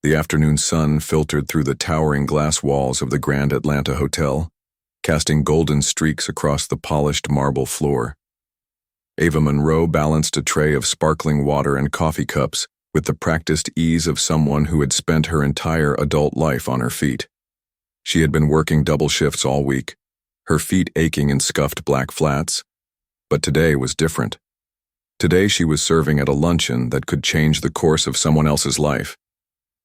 The afternoon sun filtered through the towering glass walls of the Grand Atlanta Hotel, casting golden streaks across the polished marble floor. Ava Monroe balanced a tray of sparkling water and coffee cups with the practiced ease of someone who had spent her entire adult life on her feet. She had been working double shifts all week, her feet aching in scuffed black flats, but today was different. Today she was serving at a luncheon that could change the course of someone else's life,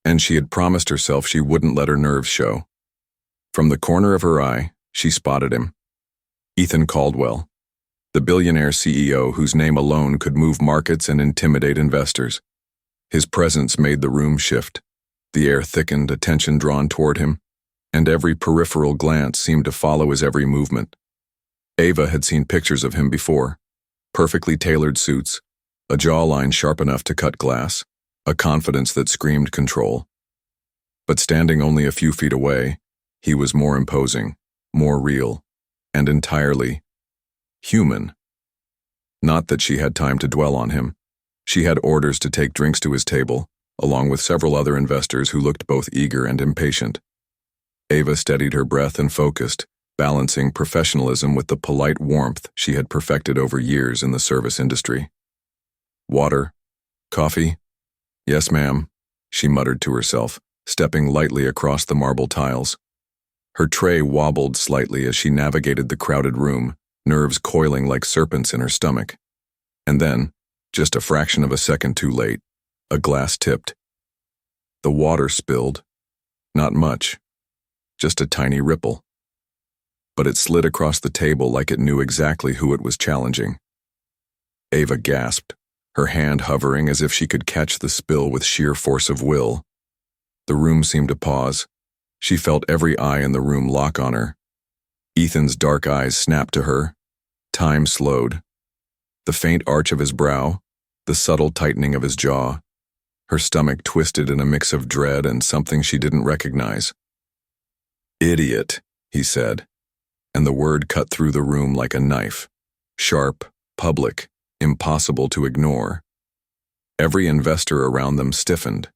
and she had promised herself she wouldn't let her nerves show. From the corner of her eye, she spotted him. Ethan Caldwell, the billionaire CEO whose name alone could move markets and intimidate investors. His presence made the room shift. The air thickened, attention drawn toward him, and every peripheral glance seemed to follow his every movement. Ava had seen pictures of him before. Perfectly tailored suits, a jawline sharp enough to cut glass, a confidence that screamed control. But standing only a few feet away, he was more imposing, more real, and entirely human. Not that she had time to dwell on him. She had orders to take drinks to his table, along with several other investors who looked both eager and impatient. Ava steadied her breath and focused, balancing professionalism with the polite warmth she had perfected over years in the service industry. Water? Coffee? Yes, ma'am, she muttered to herself, stepping lightly across the marble tiles. Her tray wobbled slightly as she navigated the crowded room, nerves coiling like serpents in her stomach. And then, just a fraction of a second too late, a glass tipped. The water spilled. Not much. Just a tiny ripple. But it slid across the table like it knew exactly who it was challenging. Ava gasped, her hand hovering as if she could catch the spill with sheer force of will. The room seemed to pause. She felt every eye in the room lock on her. Ethan's dark eyes snapped to her. Time slowed. The faint arch of his brow, the subtle tightening of his jaw. Her stomach twisted in a mix of dread and something she didn't recognize. "Idiot," he said, and the word cut through the room like a knife. Sharp, public, impossible to ignore. Every investor around them stiffened.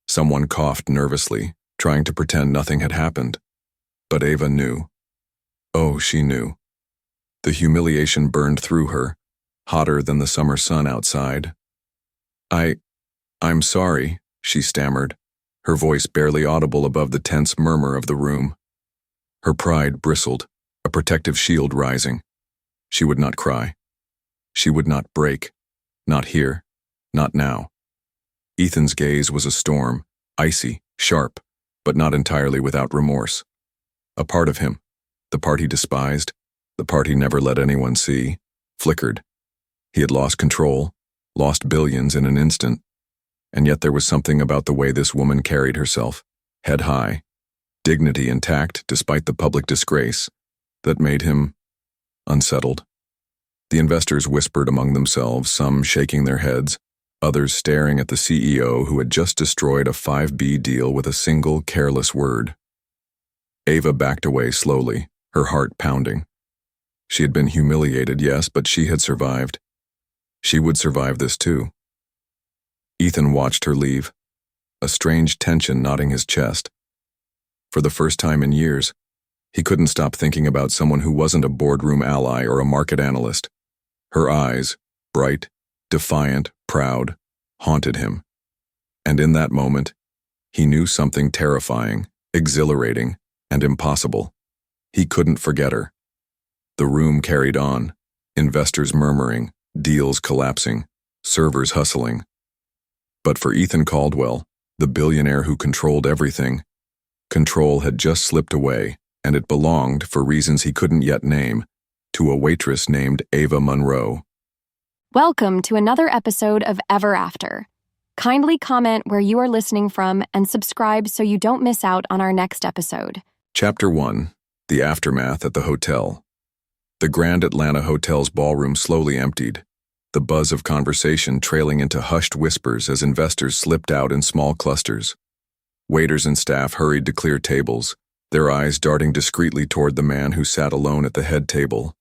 Someone coughed nervously, trying to pretend nothing had happened. But Ava knew. Oh, she knew. The humiliation burned through her, hotter than the summer sun outside. I'm sorry," she stammered, her voice barely audible above the tense murmur of the room. Her pride bristled, a protective shield rising. She would not cry. She would not break. Not here. Not now. Ethan's gaze was a storm, icy, sharp, but not entirely without remorse. A part of him, the part he despised, the part he never let anyone see, flickered. He had lost control, lost billions in an instant, and yet there was something about the way this woman carried herself, head high, dignity intact despite the public disgrace, that made him unsettled. The investors whispered among themselves, some shaking their heads, others staring at the CEO who had just destroyed a 5B deal with a single careless word. Ava backed away slowly, her heart pounding. She had been humiliated, yes, but she had survived. She would survive this too. Ethan watched her leave, a strange tension knotting his chest. For the first time in years, he couldn't stop thinking about someone who wasn't a boardroom ally or a market analyst. Her eyes, bright, defiant, proud, haunted him. And in that moment, he knew something terrifying, exhilarating, and impossible. He couldn't forget her. The room carried on, investors murmuring, deals collapsing, servers hustling. But for Ethan Caldwell, the billionaire who controlled everything, control had just slipped away, and it belonged, for reasons he couldn't yet name, to a waitress named Ava Monroe. Welcome to another episode of Ever After. Kindly comment where you are listening from and subscribe so you don't miss out on our next episode. Chapter 1. The Aftermath at the Hotel. The Grand Atlanta Hotel's ballroom slowly emptied, the buzz of conversation trailing into hushed whispers as investors slipped out in small clusters. Waiters and staff hurried to clear tables, their eyes darting discreetly toward the man who sat alone at the head table.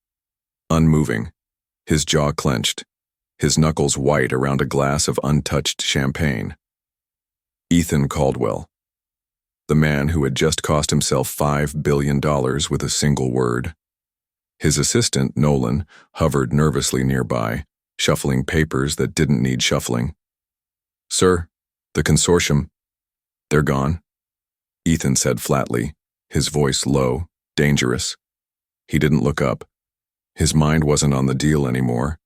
Unmoving, his jaw clenched, his knuckles white around a glass of untouched champagne. Ethan Caldwell, the man who had just cost himself $5 billion with a single word. His assistant, Nolan, hovered nervously nearby, shuffling papers that didn't need shuffling. "Sir, the consortium, they're gone," Ethan said flatly, his voice low, dangerous. He didn't look up. His mind wasn't on the deal anymore.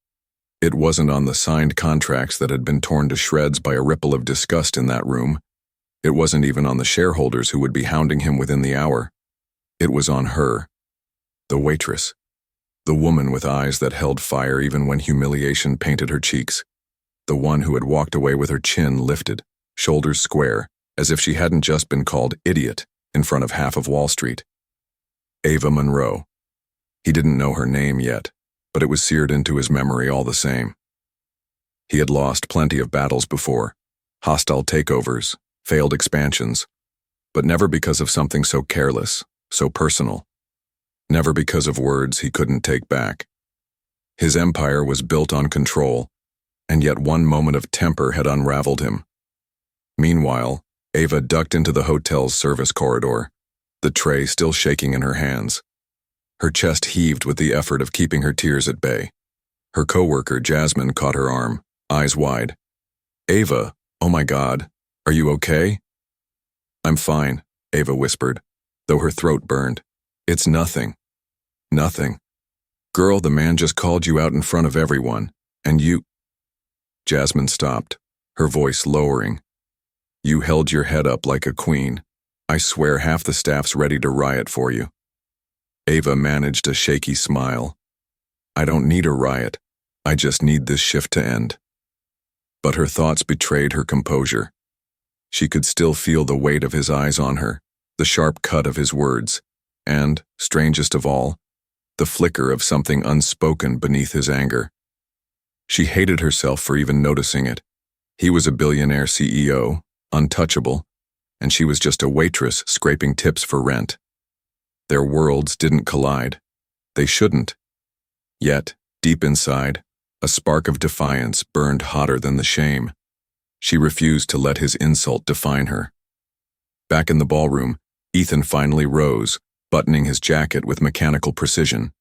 It wasn't on the signed contracts that had been torn to shreds by a ripple of disgust in that room. It wasn't even on the shareholders who would be hounding him within the hour. It was on her, the waitress, the woman with eyes that held fire even when humiliation painted her cheeks, the one who had walked away with her chin lifted, shoulders square, as if she hadn't just been called idiot in front of half of Wall Street. Ava Monroe. He didn't know her name yet, but it was seared into his memory all the same. He had lost plenty of battles before, hostile takeovers, failed expansions, but never because of something so careless, so personal. Never because of words he couldn't take back. His empire was built on control, and yet one moment of temper had unraveled him. Meanwhile, Ava ducked into the hotel's service corridor, the tray still shaking in her hands. Her chest heaved with the effort of keeping her tears at bay. Her coworker, Jasmine, caught her arm, eyes wide. "Ava, oh my God, are you okay?" "I'm fine," Ava whispered, though her throat burned. "It's nothing. Nothing. Girl, the man just called you out in front of everyone, and you—" Jasmine stopped, her voice lowering. "You held your head up like a queen. I swear half the staff's ready to riot for you." Ava managed a shaky smile. "I don't need a riot. I just need this shift to end." But her thoughts betrayed her composure. She could still feel the weight of his eyes on her, the sharp cut of his words, and, strangest of all, the flicker of something unspoken beneath his anger. She hated herself for even noticing it. He was a billionaire CEO, untouchable, and she was just a waitress scraping tips for rent. Their worlds didn't collide. They shouldn't. Yet, deep inside, a spark of defiance burned hotter than the shame. She refused to let his insult define her. Back in the ballroom, Ethan finally rose, buttoning his jacket with mechanical precision.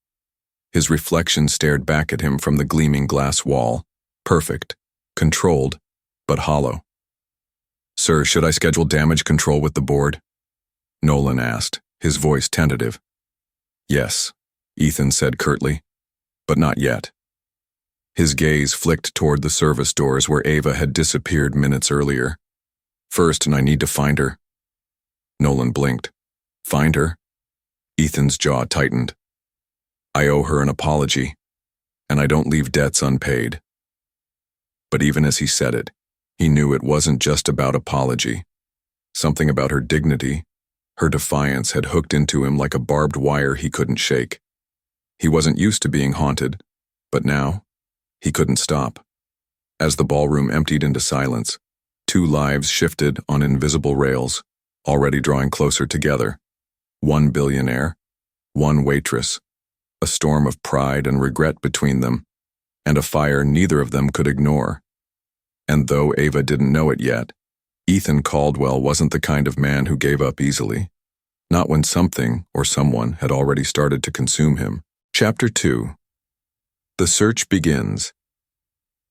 His reflection stared back at him from the gleaming glass wall, perfect, controlled, but hollow. "Sir, should I schedule damage control with the board?" Nolan asked, his voice tentative. "Yes," Ethan said curtly, "but not yet." His gaze flicked toward the service doors where Ava had disappeared minutes earlier. "First, and I need to find her." Nolan blinked. "Find her?" Ethan's jaw tightened. "I owe her an apology, and I don't leave debts unpaid." But even as he said it, he knew it wasn't just about apology. Something about her dignity, her defiance had hooked into him like a barbed wire he couldn't shake. He wasn't used to being haunted, but now, he couldn't stop. As the ballroom emptied into silence, two lives shifted on invisible rails, already drawing closer together. One billionaire, one waitress, a storm of pride and regret between them, and a fire neither of them could ignore. And though Ava didn't know it yet, Ethan Caldwell wasn't the kind of man who gave up easily. Not when something or someone had already started to consume him. Chapter 2. The search begins.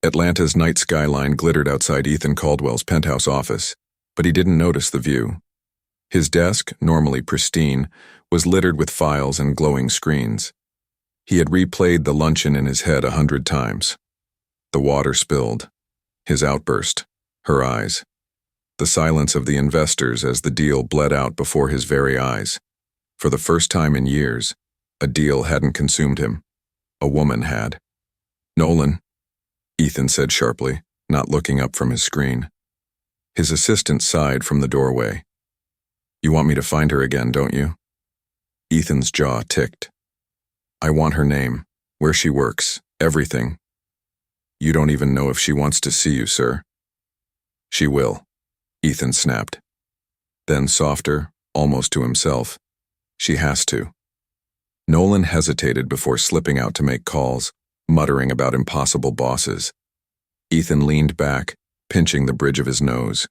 Atlanta's night skyline glittered outside Ethan Caldwell's penthouse office, but he didn't notice the view. His desk, normally pristine, was littered with files and glowing screens. He had replayed the luncheon in his head 100 times. The water spilled. His outburst. Her eyes. The silence of the investors as the deal bled out before his very eyes. For the first time in years, a deal hadn't consumed him. A woman had. "Nolan," Ethan said sharply, not looking up from his screen. His assistant sighed from the doorway. "You want me to find her again, don't you?" Ethan's jaw ticked. "I want her name, where she works, everything." "You don't even know if she wants to see you, sir." "She will," Ethan snapped. Then softer, almost to himself, "She has to." Nolan hesitated before slipping out to make calls, muttering about impossible bosses. Ethan leaned back, pinching the bridge of his nose.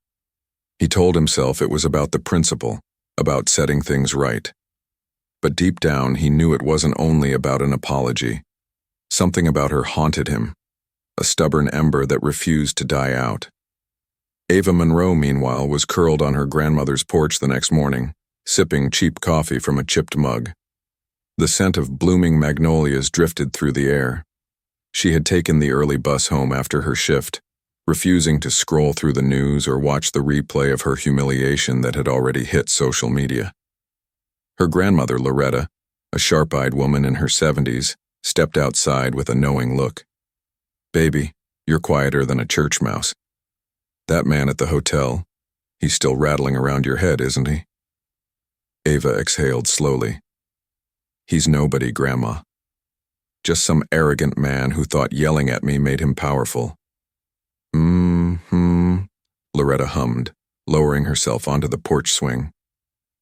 He told himself it was about the principle, about setting things right. But deep down, he knew it wasn't only about an apology. Something about her haunted him, a stubborn ember that refused to die out. Ava Monroe, meanwhile, was curled on her grandmother's porch the next morning, sipping cheap coffee from a chipped mug. The scent of blooming magnolias drifted through the air. She had taken the early bus home after her shift, refusing to scroll through the news or watch the replay of her humiliation that had already hit social media. Her grandmother, Loretta, a sharp-eyed woman in her 70s, stepped outside with a knowing look. "Baby, you're quieter than a church mouse. That man at the hotel, he's still rattling around your head, isn't he?" Ava exhaled slowly. "He's nobody, Grandma. Just some arrogant man who thought yelling at me made him powerful." Loretta hummed, lowering herself onto the porch swing.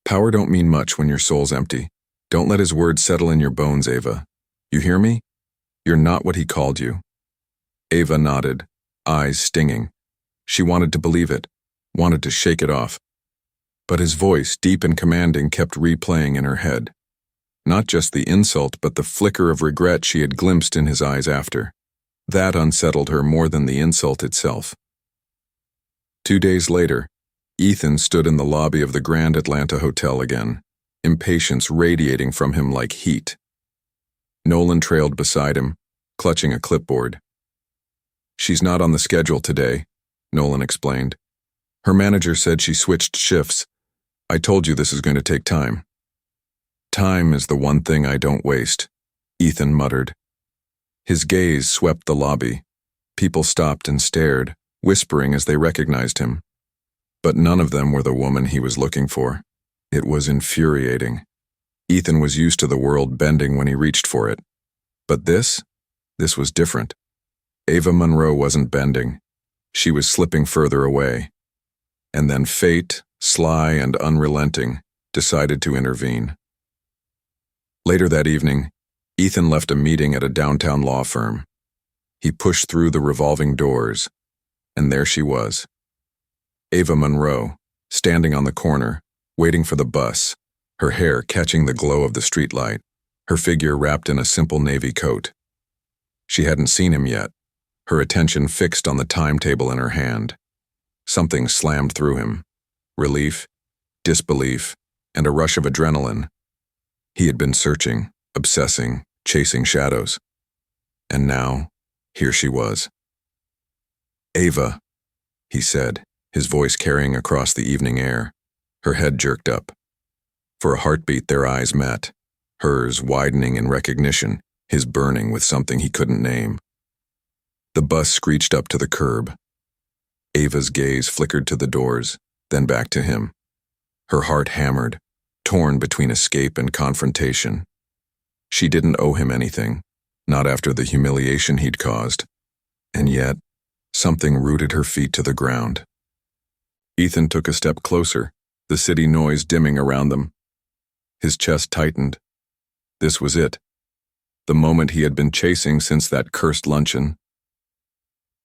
"Power don't mean much when your soul's empty. Don't let his words settle in your bones, Ava. You hear me? You're not what he called you." Ava nodded, eyes stinging. She wanted to believe it, wanted to shake it off. But his voice, deep and commanding, kept replaying in her head. Not just the insult, but the flicker of regret she had glimpsed in his eyes after. That unsettled her more than the insult itself. 2 days later, Ethan stood in the lobby of the Grand Atlanta Hotel again, impatience radiating from him like heat. Nolan trailed beside him, clutching a clipboard. "She's not on the schedule today," Nolan explained. "Her manager said she switched shifts. I told you this is going to take time." "Time is the one thing I don't waste," Ethan muttered. His gaze swept the lobby. People stopped and stared, whispering as they recognized him. But none of them were the woman he was looking for. It was infuriating. Ethan was used to the world bending when he reached for it. But this was different. Ava Monroe wasn't bending. She was slipping further away. And then fate, sly and unrelenting, decided to intervene. Later that evening, Ethan left a meeting at a downtown law firm. He pushed through the revolving doors, and there she was. Ava Monroe, standing on the corner, waiting for the bus, her hair catching the glow of the streetlight, her figure wrapped in a simple navy coat. She hadn't seen him yet, her attention fixed on the timetable in her hand. Something slammed through him. Relief, disbelief, and a rush of adrenaline. He had been searching, obsessing, chasing shadows. And now, here she was. "Ava," he said, his voice carrying across the evening air. Her head jerked up. For a heartbeat, their eyes met, hers widening in recognition, his burning with something he couldn't name. The bus screeched up to the curb. Ava's gaze flickered to the doors, then back to him. Her heart hammered, torn between escape and confrontation. She didn't owe him anything, not after the humiliation he'd caused. And yet, something rooted her feet to the ground. Ethan took a step closer, the city noise dimming around them. His chest tightened. This was it. The moment he had been chasing since that cursed luncheon.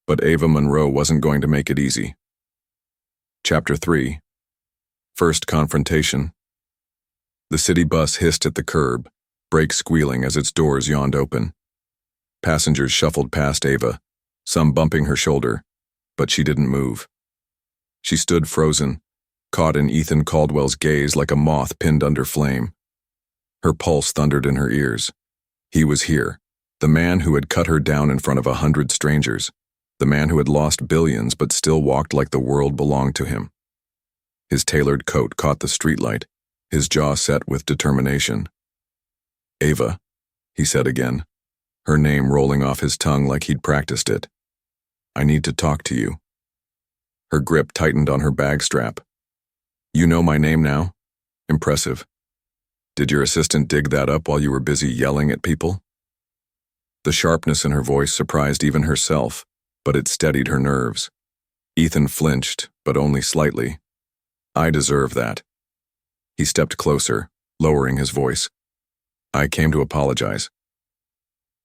But Ava Monroe wasn't going to make it easy. Chapter 3. First confrontation. The city bus hissed at the curb, brakes squealing as its doors yawned open. Passengers shuffled past Ava, some bumping her shoulder, but she didn't move. She stood frozen, caught in Ethan Caldwell's gaze like a moth pinned under flame. Her pulse thundered in her ears. He was here, the man who had cut her down in front of 100 strangers, the man who had lost billions but still walked like the world belonged to him. His tailored coat caught the streetlight, his jaw set with determination. "Ava," he said again, her name rolling off his tongue like he'd practiced it. "I need to talk to you." Her grip tightened on her bag strap. "You know my name now? Impressive. Did your assistant dig that up while you were busy yelling at people?" The sharpness in her voice surprised even herself, but it steadied her nerves. Ethan flinched, but only slightly. "I deserve that." He stepped closer, lowering his voice. "I came to apologize."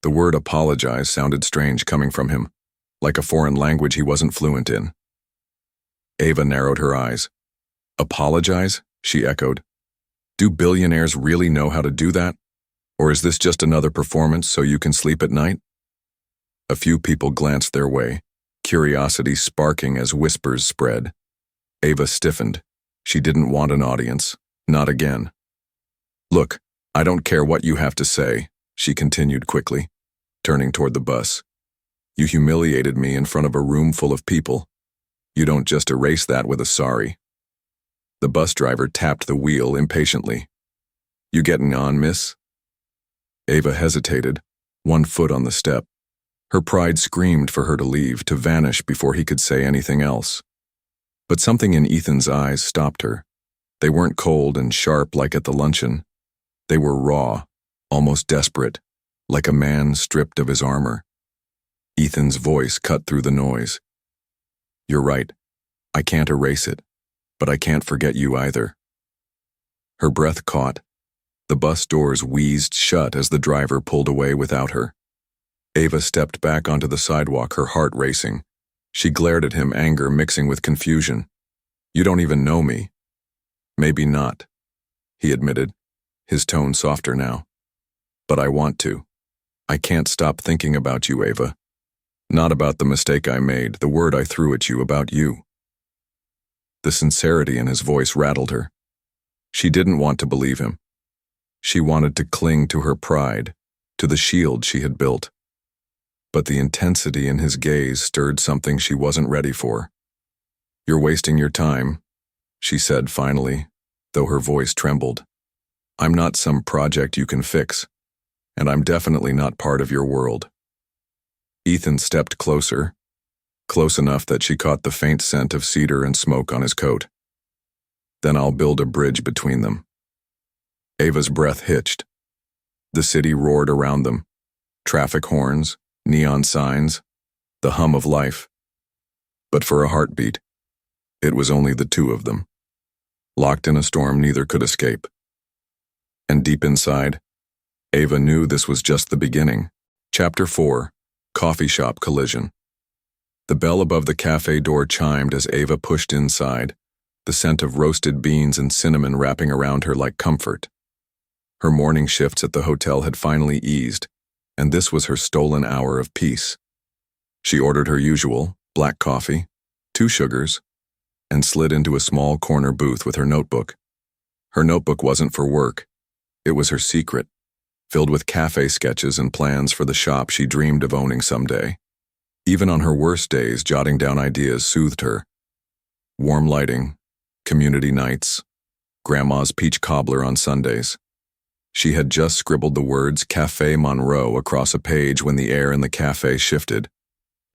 The word apologize sounded strange coming from him, like a foreign language he wasn't fluent in. Ava narrowed her eyes, Apologize? She echoed. Do billionaires really know how to do that? Or is this just another performance so you can sleep at night? A few people glanced their way, curiosity sparking as whispers spread. Ava stiffened. She didn't want an audience. Not again. Look, I don't care what you have to say, she continued quickly, turning toward the bus. You humiliated me in front of a room full of people. You don't just erase that with a sorry. The bus driver tapped the wheel impatiently. You getting on, miss? Ava hesitated, one foot on the step. Her pride screamed for her to leave, to vanish before he could say anything else. But something in Ethan's eyes stopped her. They weren't cold and sharp like at the luncheon. They were raw, almost desperate, like a man stripped of his armor. Ethan's voice cut through the noise. You're right. I can't erase it, but I can't forget you either. Her breath caught. The bus doors wheezed shut as the driver pulled away without her. Ava stepped back onto the sidewalk, her heart racing. She glared at him, anger mixing with confusion. You don't even know me. Maybe not, he admitted, his tone softer now. But I want to. I can't stop thinking about you, Ava. Not about the mistake I made, the word I threw at you, about you. The sincerity in his voice rattled her. She didn't want to believe him. She wanted to cling to her pride, to the shield she had built. But the intensity in his gaze stirred something she wasn't ready for. You're wasting your time, she said finally, though her voice trembled. I'm not some project you can fix, and I'm definitely not part of your world. Ethan stepped closer, close enough that she caught the faint scent of cedar and smoke on his coat. Then I'll build a bridge between them. Ava's breath hitched. The city roared around them. Traffic horns, neon signs, the hum of life. But for a heartbeat, it was only the two of them. Locked in a storm neither could escape. And deep inside, Ava knew this was just the beginning. Chapter 4, Coffee Shop Collision. The bell above the cafe door chimed as Ava pushed inside, the scent of roasted beans and cinnamon wrapping around her like comfort. Her morning shifts at the hotel had finally eased, and this was her stolen hour of peace. She ordered her usual, black coffee, 2 sugars, and slid into a small corner booth with her notebook. Her notebook wasn't for work. It was her secret, filled with cafe sketches and plans for the shop she dreamed of owning someday. Even on her worst days, jotting down ideas soothed her. Warm lighting, community nights, Grandma's peach cobbler on Sundays. She had just scribbled the words Ava Monroe across a page when the air in the cafe shifted.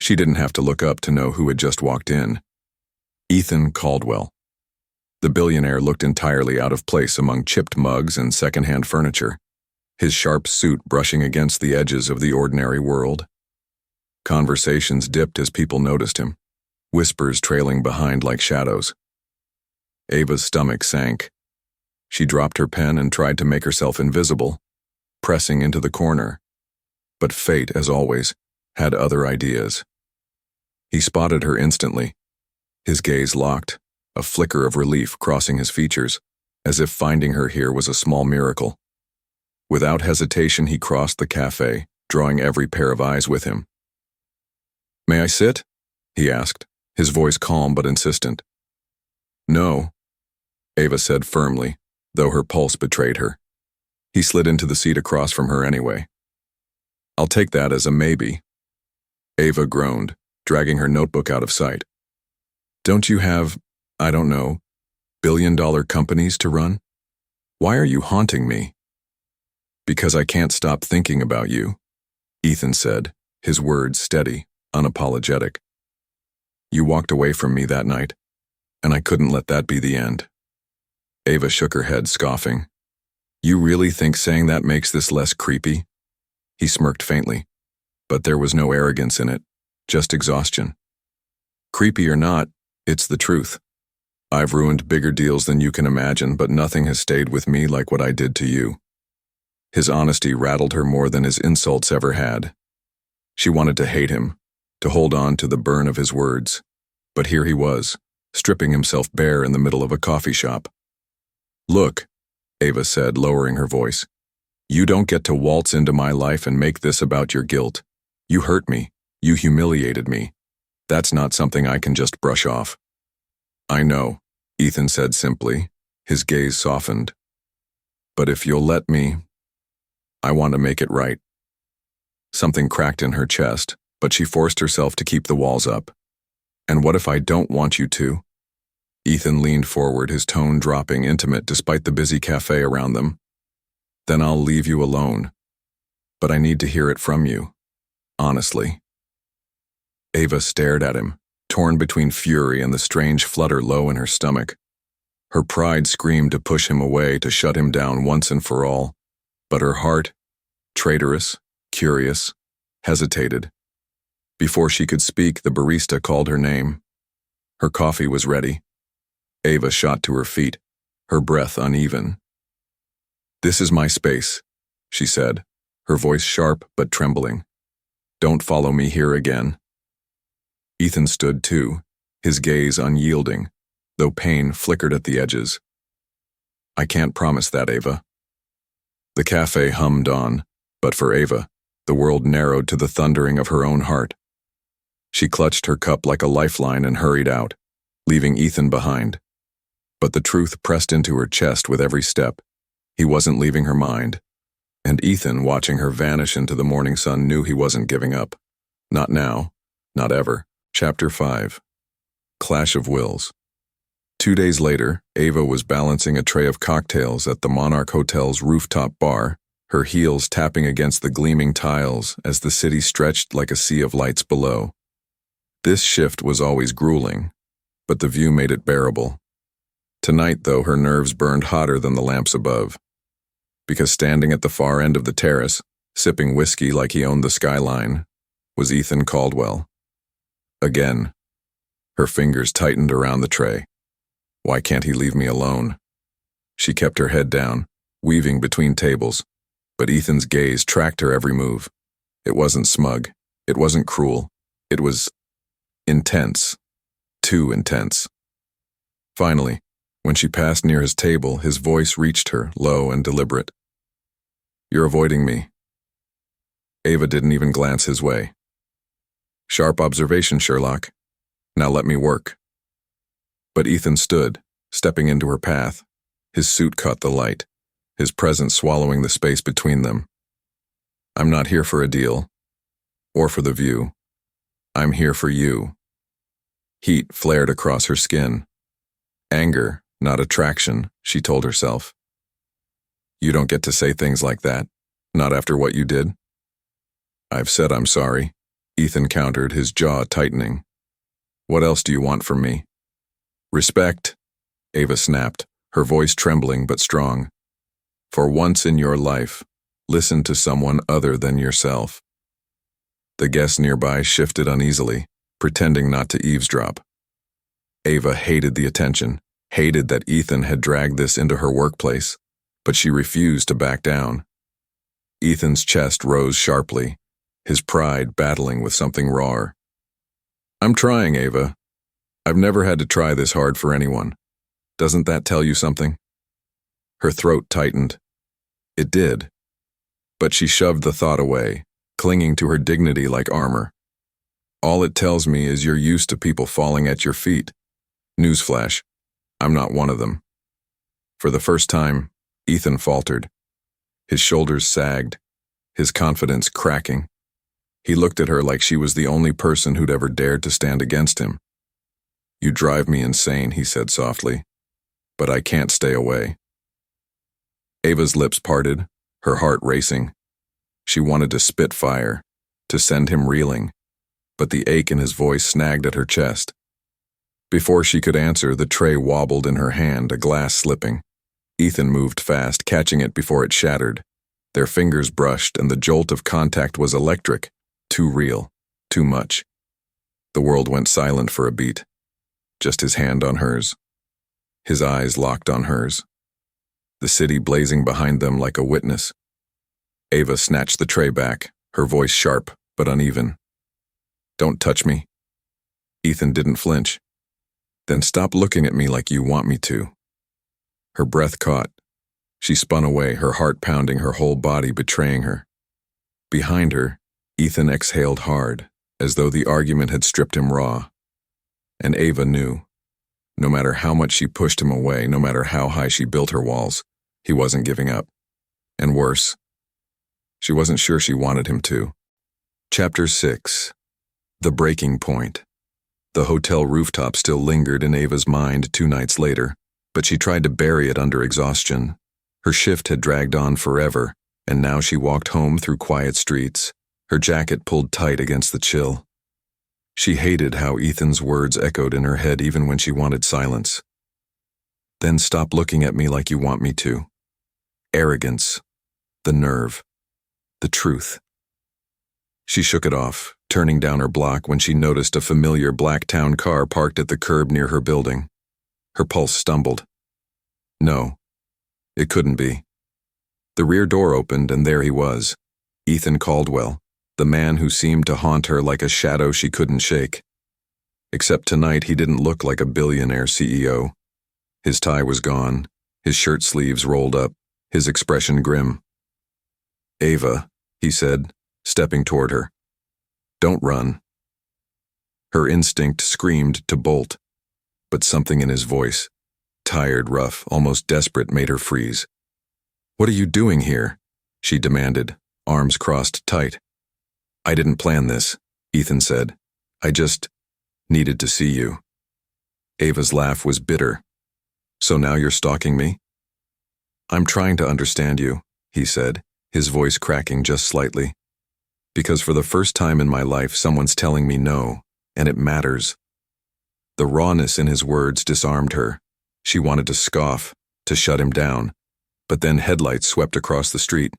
She didn't have to look up to know who had just walked in. Ethan Caldwell. The billionaire looked entirely out of place among chipped mugs and secondhand furniture, his sharp suit brushing against the edges of the ordinary world. Conversations dipped as people noticed him, whispers trailing behind like shadows. Ava's stomach sank. She dropped her pen and tried to make herself invisible, pressing into the corner. But fate, as always, had other ideas. He spotted her instantly. His gaze locked, a flicker of relief crossing his features, as if finding her here was a small miracle. Without hesitation, he crossed the cafe, drawing every pair of eyes with him. "May I sit?" he asked, his voice calm but insistent. "No," Ava said firmly, though her pulse betrayed her. He slid into the seat across from her anyway. "I'll take that as a maybe." Ava groaned, dragging her notebook out of sight. "Don't you have, I don't know, billion-dollar companies to run? Why are you haunting me?" "Because I can't stop thinking about you," Ethan said, his words steady, unapologetic. "You walked away from me that night, and I couldn't let that be the end." Ava shook her head, scoffing. "You really think saying that makes this less creepy?" He smirked faintly, but there was no arrogance in it, just exhaustion. "Creepy or not, it's the truth. I've ruined bigger deals than you can imagine, but nothing has stayed with me like what I did to you." His honesty rattled her more than his insults ever had. She wanted to hate him, to hold on to the burn of his words. But here he was, stripping himself bare in the middle of a coffee shop. "Look," Ava said, lowering her voice. "You don't get to waltz into my life and make this about your guilt. You hurt me. You humiliated me. That's not something I can just brush off." "I know," Ethan said simply, his gaze softened. "But if you'll let me, I want to make it right." Something cracked in her chest, but she forced herself to keep the walls up. "And what if I don't want you to?" Ethan leaned forward, his tone dropping, intimate despite the busy cafe around them. "Then I'll leave you alone. But I need to hear it from you. Honestly." Ava stared at him, torn between fury and the strange flutter low in her stomach. Her pride screamed to push him away, to shut him down once and for all. But her heart, traitorous, curious, hesitated. Before she could speak, the barista called her name. Her coffee was ready. Ava shot to her feet, her breath uneven. "This is my space," she said, her voice sharp but trembling. "Don't follow me here again." Ethan stood too, his gaze unyielding, though pain flickered at the edges. "I can't promise that, Ava." The cafe hummed on, but for Ava, the world narrowed to the thundering of her own heart. She clutched her cup like a lifeline and hurried out, leaving Ethan behind. But the truth pressed into her chest with every step. He wasn't leaving her mind. And Ethan, watching her vanish into the morning sun, knew he wasn't giving up. Not now, not ever. Chapter 5. Clash of Wills. 2 days later, Ava was balancing a tray of cocktails at the Monarch Hotel's rooftop bar, her heels tapping against the gleaming tiles as the city stretched like a sea of lights below. This shift was always grueling, but the view made it bearable. Tonight, though, her nerves burned hotter than the lamps above. Because standing at the far end of the terrace, sipping whiskey like he owned the skyline, was Ethan Caldwell. Again. Her fingers tightened around the tray. Why can't he leave me alone? She kept her head down, weaving between tables, but Ethan's gaze tracked her every move. It wasn't smug. It wasn't cruel. It was intense. Too intense. Finally, when she passed near his table, his voice reached her, low and deliberate. "You're avoiding me." Ava didn't even glance his way. "Sharp observation, Sherlock. Now let me work." But Ethan stood, stepping into her path. His suit caught the light, his presence swallowing the space between them. "I'm not here for a deal, or for the view. I'm here for you." Heat flared across her skin. Anger, not attraction, she told herself. "You don't get to say things like that, not after what you did." "I've said I'm sorry," Ethan countered, his jaw tightening. "What else do you want from me?" "Respect," Ava snapped, her voice trembling but strong. "For once in your life, listen to someone other than yourself." The guest nearby shifted uneasily, pretending not to eavesdrop. Ava hated the attention, hated that Ethan had dragged this into her workplace, but she refused to back down. Ethan's chest rose sharply, his pride battling with something raw. "I'm trying, Ava. I've never had to try this hard for anyone. Doesn't that tell you something?" Her throat tightened. It did. But she shoved the thought away, clinging to her dignity like armor. "All it tells me is you're used to people falling at your feet. Newsflash, I'm not one of them." For the first time, Ethan faltered. His shoulders sagged, his confidence cracking. He looked at her like she was the only person who'd ever dared to stand against him. "You drive me insane," he said softly, "but I can't stay away." Ava's lips parted, her heart racing. She wanted to spit fire, to send him reeling, but the ache in his voice snagged at her chest. Before she could answer, the tray wobbled in her hand, a glass slipping. Ethan moved fast, catching it before it shattered. Their fingers brushed, and the jolt of contact was electric, too real, too much. The world went silent for a beat, just his hand on hers. His eyes locked on hers. The city blazing behind them like a witness. Ava snatched the tray back, her voice sharp but uneven. "Don't touch me." Ethan didn't flinch. Then stop looking at me like you want me to. Her breath caught. She spun away, her heart pounding, her whole body betraying her. Behind her, Ethan exhaled hard, as though the argument had stripped him raw. And Ava knew. No matter how much she pushed him away, no matter how high she built her walls, he wasn't giving up. And worse, she wasn't sure she wanted him to. Chapter 6. The Breaking Point. The hotel rooftop still lingered in Ava's mind 2 nights later, but she tried to bury it under exhaustion. Her shift had dragged on forever, and now she walked home through quiet streets, her jacket pulled tight against the chill. She hated how Ethan's words echoed in her head even when she wanted silence. Then stop looking at me like you want me to. Arrogance. The nerve. The truth. She shook it off, turning down her block when she noticed a familiar black town car parked at the curb near her building. Her pulse stumbled. No, it couldn't be. The rear door opened and there he was, Ethan Caldwell, the man who seemed to haunt her like a shadow she couldn't shake. Except tonight he didn't look like a billionaire CEO. His tie was gone, his shirt sleeves rolled up, his expression grim. "Ava," he said, stepping toward her. "Don't run." Her instinct screamed to bolt, but something in his voice, tired, rough, almost desperate, made her freeze. "What are you doing here?" she demanded, arms crossed tight. "I didn't plan this," Ethan said. "I just needed to see you." Ava's laugh was bitter. "So now you're stalking me?" "I'm trying to understand you," he said, his voice cracking just slightly. "Because for the first time in my life someone's telling me no, and it matters." The rawness in his words disarmed her. She wanted to scoff, to shut him down, but then headlights swept across the street.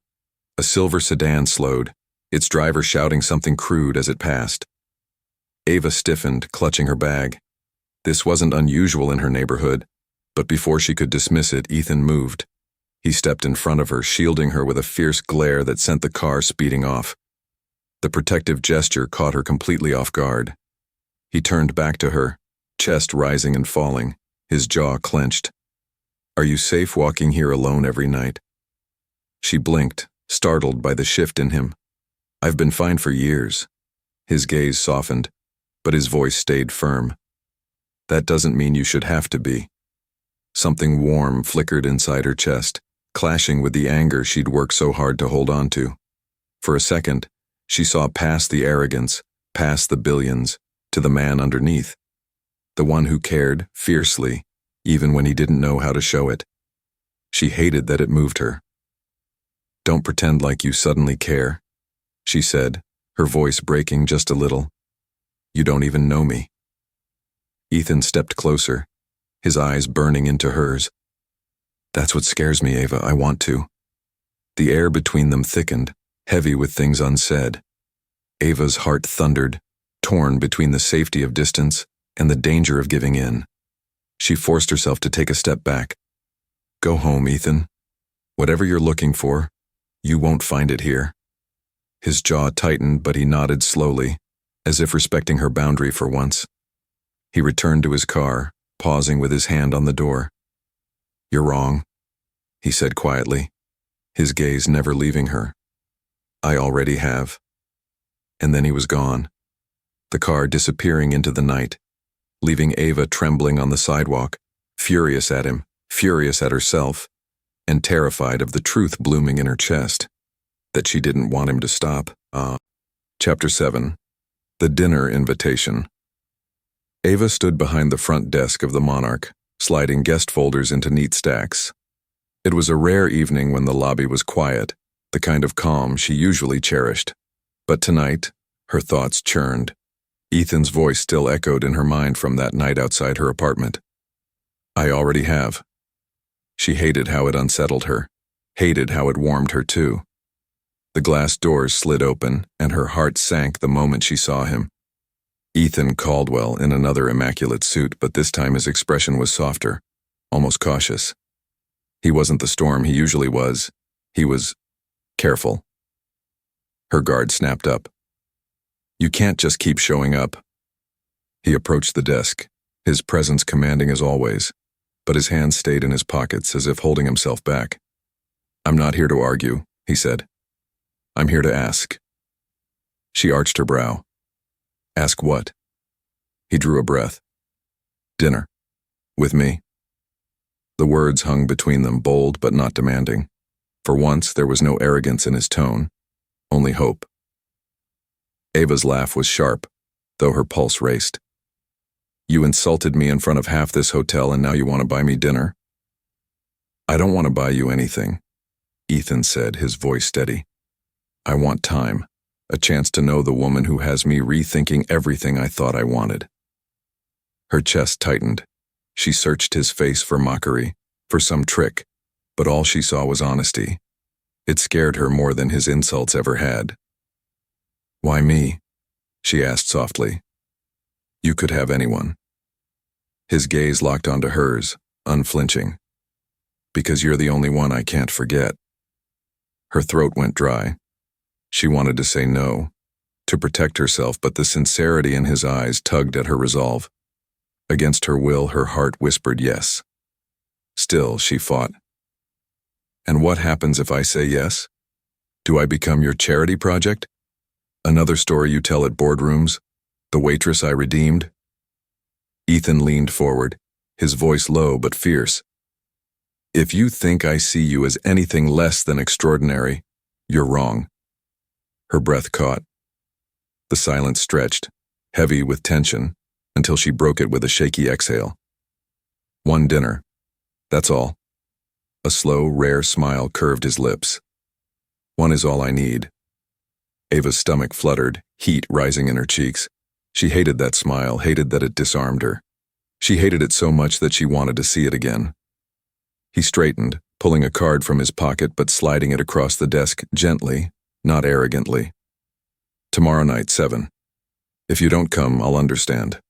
A silver sedan slowed, its driver shouting something crude as it passed. Ava stiffened, clutching her bag. This wasn't unusual in her neighborhood, but before she could dismiss it, Ethan moved. He stepped in front of her, shielding her with a fierce glare that sent the car speeding off. The protective gesture caught her completely off guard. He turned back to her, chest rising and falling, his jaw clenched. "Are you safe walking here alone every night?" She blinked, startled by the shift in him. "I've been fine for years." His gaze softened, but his voice stayed firm. "That doesn't mean you should have to be." Something warm flickered inside her chest, clashing with the anger she'd worked so hard to hold on to. For a second, she saw past the arrogance, past the billions, to the man underneath. The one who cared, fiercely, even when he didn't know how to show it. She hated that it moved her. "Don't pretend like you suddenly care," she said, her voice breaking just a little. "You don't even know me." Ethan stepped closer, his eyes burning into hers. "That's what scares me, Ava. I want to." The air between them thickened, heavy with things unsaid. Ava's heart thundered, torn between the safety of distance and the danger of giving in. She forced herself to take a step back. "Go home, Ethan. Whatever you're looking for, you won't find it here." His jaw tightened, but he nodded slowly, as if respecting her boundary for once. He returned to his car, pausing with his hand on the door. "You're wrong," he said quietly, his gaze never leaving her. "I already have." And then he was gone, the car disappearing into the night, leaving Ava trembling on the sidewalk, furious at him, furious at herself, and terrified of the truth blooming in her chest, that she didn't want him to stop. Chapter 7. The Dinner Invitation. Ava stood behind the front desk of the Monarch, sliding guest folders into neat stacks. It was a rare evening when the lobby was quiet, the kind of calm she usually cherished. But tonight, her thoughts churned. Ethan's voice still echoed in her mind from that night outside her apartment. "I already have." She hated how it unsettled her, hated how it warmed her too. The glass doors slid open, and her heart sank the moment she saw him. Ethan Caldwell in another immaculate suit, but this time his expression was softer, almost cautious. He wasn't the storm he usually was. He was careful. Her guard snapped up. "You can't just keep showing up." He approached the desk, his presence commanding as always, but his hands stayed in his pockets as if holding himself back. "I'm not here to argue," he said. "I'm here to ask." She arched her brow. "Ask what?" He drew a breath. "Dinner. With me." The words hung between them, bold but not demanding. For once, there was no arrogance in his tone, only hope. Ava's laugh was sharp, though her pulse raced. "You insulted me in front of half this hotel and now you want to buy me dinner?" "I don't want to buy you anything," Ethan said, his voice steady. "I want time, a chance to know the woman who has me rethinking everything I thought I wanted." Her chest tightened. She searched his face for mockery, for some trick, but all she saw was honesty. It scared her more than his insults ever had. "Why me?" she asked softly. "You could have anyone." His gaze locked onto hers, unflinching. "Because you're the only one I can't forget." Her throat went dry. She wanted to say no, to protect herself, but the sincerity in his eyes tugged at her resolve. Against her will, her heart whispered yes. Still, she fought. "And what happens if I say yes? Do I become your charity project? Another story you tell at boardrooms? The waitress I redeemed?" Ethan leaned forward, his voice low but fierce. "If you think I see you as anything less than extraordinary, you're wrong." Her breath caught. The silence stretched, heavy with tension, until she broke it with a shaky exhale. "One dinner. That's all." A slow, rare smile curved his lips. "One is all I need." Ava's stomach fluttered, heat rising in her cheeks. She hated that smile, hated that it disarmed her. She hated it so much that she wanted to see it again. He straightened, pulling a card from his pocket but sliding it across the desk gently, not arrogantly. "Tomorrow night, 7. If you don't come, I'll understand."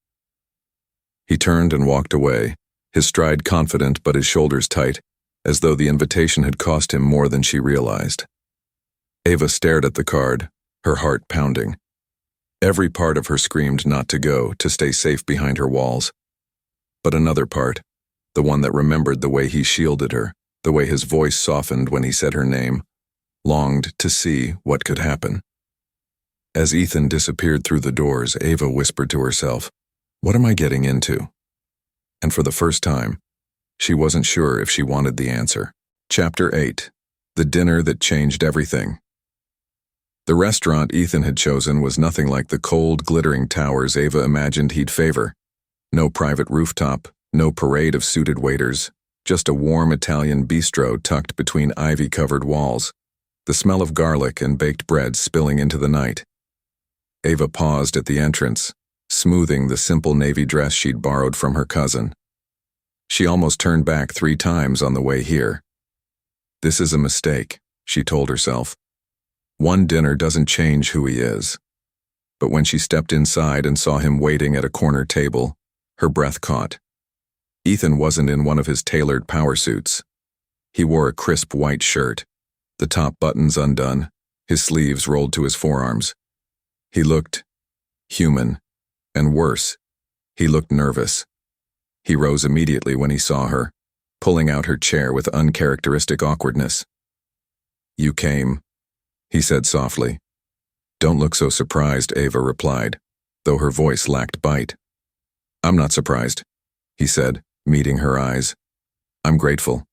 He turned and walked away, his stride confident but his shoulders tight, as though the invitation had cost him more than she realized. Ava stared at the card, her heart pounding. Every part of her screamed not to go, to stay safe behind her walls. But another part, the one that remembered the way he shielded her, the way his voice softened when he said her name, longed to see what could happen. As Ethan disappeared through the doors, Ava whispered to herself, "What am I getting into?" And for the first time, she wasn't sure if she wanted the answer. Chapter 8. The Dinner That Changed Everything. The restaurant Ethan had chosen was nothing like the cold, glittering towers Ava imagined he'd favor. No private rooftop, no parade of suited waiters, just a warm Italian bistro tucked between ivy-covered walls, the smell of garlic and baked bread spilling into the night. Ava paused at the entrance, smoothing the simple navy dress she'd borrowed from her cousin. She almost turned back 3 times on the way here. This is a mistake, she told herself. One dinner doesn't change who he is. But when she stepped inside and saw him waiting at a corner table, her breath caught. Ethan wasn't in one of his tailored power suits. He wore a crisp white shirt, the top buttons undone, his sleeves rolled to his forearms. He looked human, and worse, he looked nervous. He rose immediately when he saw her, pulling out her chair with uncharacteristic awkwardness. "You came," he said softly. "Don't look so surprised," Ava replied, though her voice lacked bite. "I'm not surprised," he said, meeting her eyes. "I'm grateful."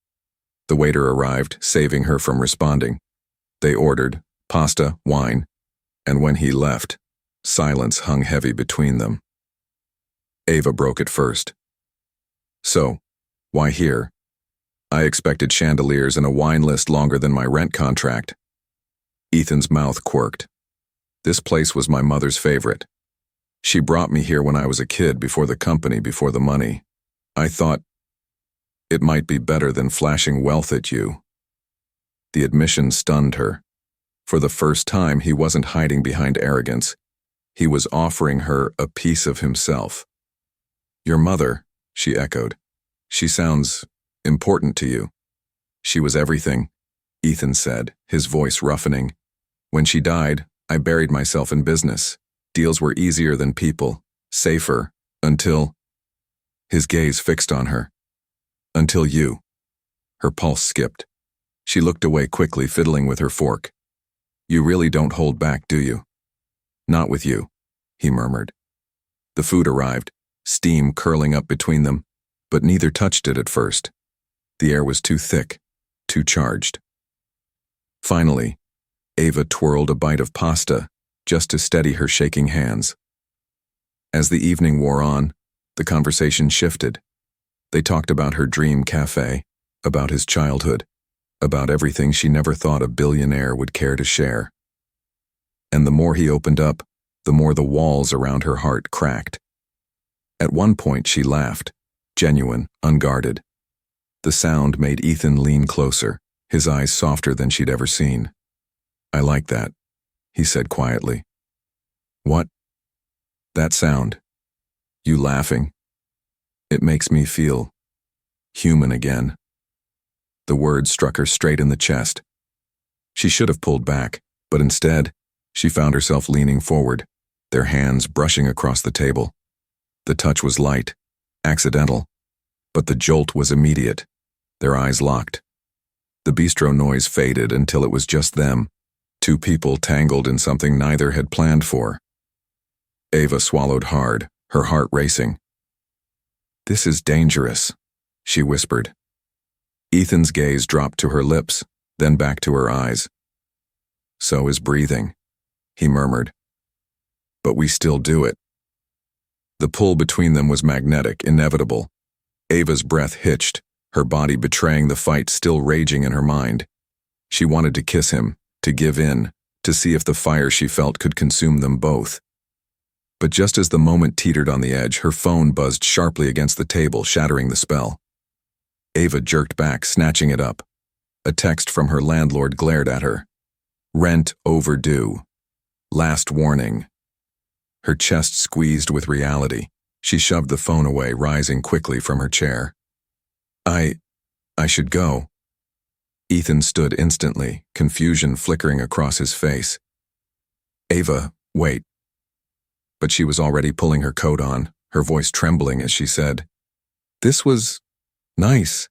The waiter arrived, saving her from responding. They ordered pasta, wine, and when he left, silence hung heavy between them. Ava broke it first. "So, why here? I expected chandeliers and a wine list longer than my rent contract." Ethan's mouth quirked. "This place was my mother's favorite. She brought me here when I was a kid, before the company, before the money. I thought it might be better than flashing wealth at you." The admission stunned her. For the first time, he wasn't hiding behind arrogance. He was offering her a piece of himself. "Your mother," she echoed. "She sounds important to you." "She was everything," Ethan said, his voice roughening. "When she died, I buried myself in business. Deals were easier than people, safer, until..." his gaze fixed on her. Until you. Her pulse skipped. She looked away quickly, fiddling with her fork. You really don't hold back, do you? Not with you, he murmured. The food arrived, steam curling up between them, but neither touched it at first. The air was too thick, too charged. Finally, Ava twirled a bite of pasta, just to steady her shaking hands. As the evening wore on, the conversation shifted. They talked about her dream cafe, about his childhood, about everything she never thought a billionaire would care to share. And the more he opened up, the more the walls around her heart cracked. At one point she laughed, genuine, unguarded. The sound made Ethan lean closer, his eyes softer than she'd ever seen. I like that, he said quietly. What? That sound. You laughing. It makes me feel human again. The words struck her straight in the chest. She should have pulled back, but instead, she found herself leaning forward, their hands brushing across the table. The touch was light, accidental, but the jolt was immediate. Their eyes locked. The bistro noise faded until it was just them, two people tangled in something neither had planned for. Ava swallowed hard, her heart racing. This is dangerous, she whispered. Ethan's gaze dropped to her lips, then back to her eyes. So is breathing, he murmured. But we still do it. The pull between them was magnetic, inevitable. Ava's breath hitched, her body betraying the fight still raging in her mind. She wanted to kiss him, to give in, to see if the fire she felt could consume them both. But just as the moment teetered on the edge, her phone buzzed sharply against the table, shattering the spell. Ava jerked back, snatching it up. A text from her landlord glared at her. Rent overdue. Last warning. Her chest squeezed with reality. She shoved the phone away, rising quickly from her chair. I should go. Ethan stood instantly, confusion flickering across his face. Ava, wait. But she was already pulling her coat on, her voice trembling as she said, This was nice,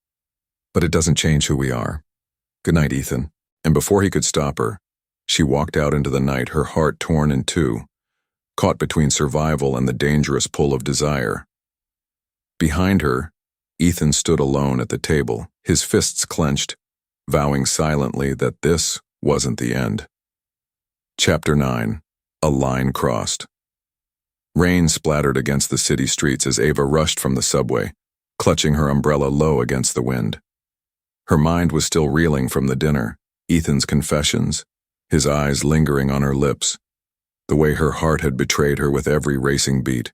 but it doesn't change who we are. Good night, Ethan. And before he could stop her, she walked out into the night, her heart torn in two, caught between survival and the dangerous pull of desire. Behind her, Ethan stood alone at the table, his fists clenched, vowing silently that this wasn't the end. Chapter 9. A Line Crossed. Rain splattered against the city streets as Ava rushed from the subway, clutching her umbrella low against the wind. Her mind was still reeling from the dinner, Ethan's confessions, his eyes lingering on her lips, the way her heart had betrayed her with every racing beat.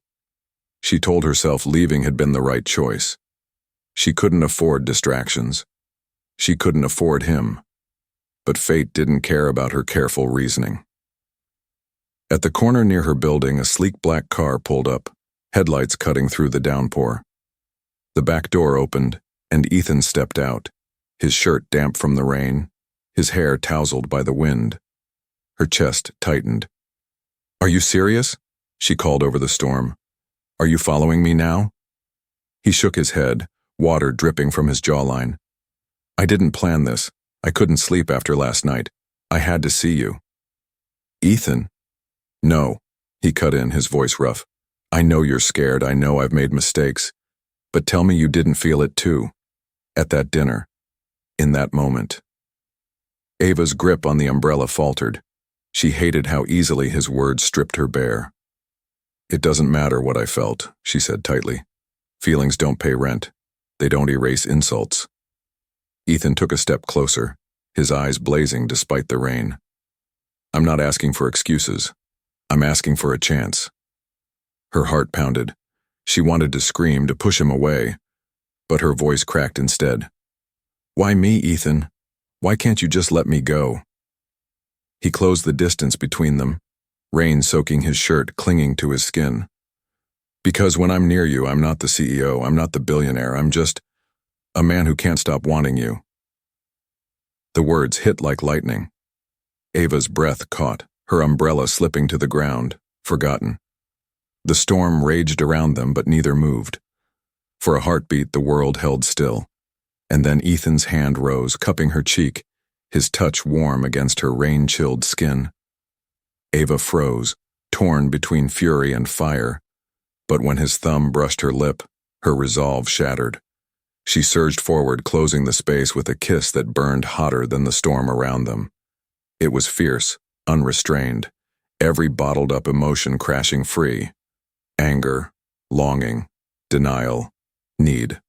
She told herself leaving had been the right choice. She couldn't afford distractions. She couldn't afford him. But fate didn't care about her careful reasoning. At the corner near her building, a sleek black car pulled up, headlights cutting through the downpour. The back door opened, and Ethan stepped out, his shirt damp from the rain, his hair tousled by the wind. Her chest tightened. Are you serious? She called over the storm. Are you following me now? He shook his head, water dripping from his jawline. I didn't plan this. I couldn't sleep after last night. I had to see you. Ethan? No, he cut in, his voice rough. I know you're scared. I know I've made mistakes. But tell me you didn't feel it too. At that dinner. In that moment. Ava's grip on the umbrella faltered. She hated how easily his words stripped her bare. It doesn't matter what I felt, she said tightly. Feelings don't pay rent. They don't erase insults. Ethan took a step closer, his eyes blazing despite the rain. I'm not asking for excuses. I'm asking for a chance. Her heart pounded. She wanted to scream, to push him away, but her voice cracked instead. Why me, Ethan? Why can't you just let me go? He closed the distance between them, rain soaking his shirt, clinging to his skin. Because when I'm near you, I'm not the CEO, I'm not the billionaire, I'm just a man who can't stop wanting you. The words hit like lightning. Ava's breath caught, her umbrella slipping to the ground, forgotten. The storm raged around them, but neither moved. For a heartbeat, the world held still. And then Ethan's hand rose, cupping her cheek, his touch warm against her rain-chilled skin. Ava froze, torn between fury and fire. But when his thumb brushed her lip, her resolve shattered. She surged forward, closing the space with a kiss that burned hotter than the storm around them. It was fierce, unrestrained, every bottled-up emotion crashing free. Anger, longing, denial, need.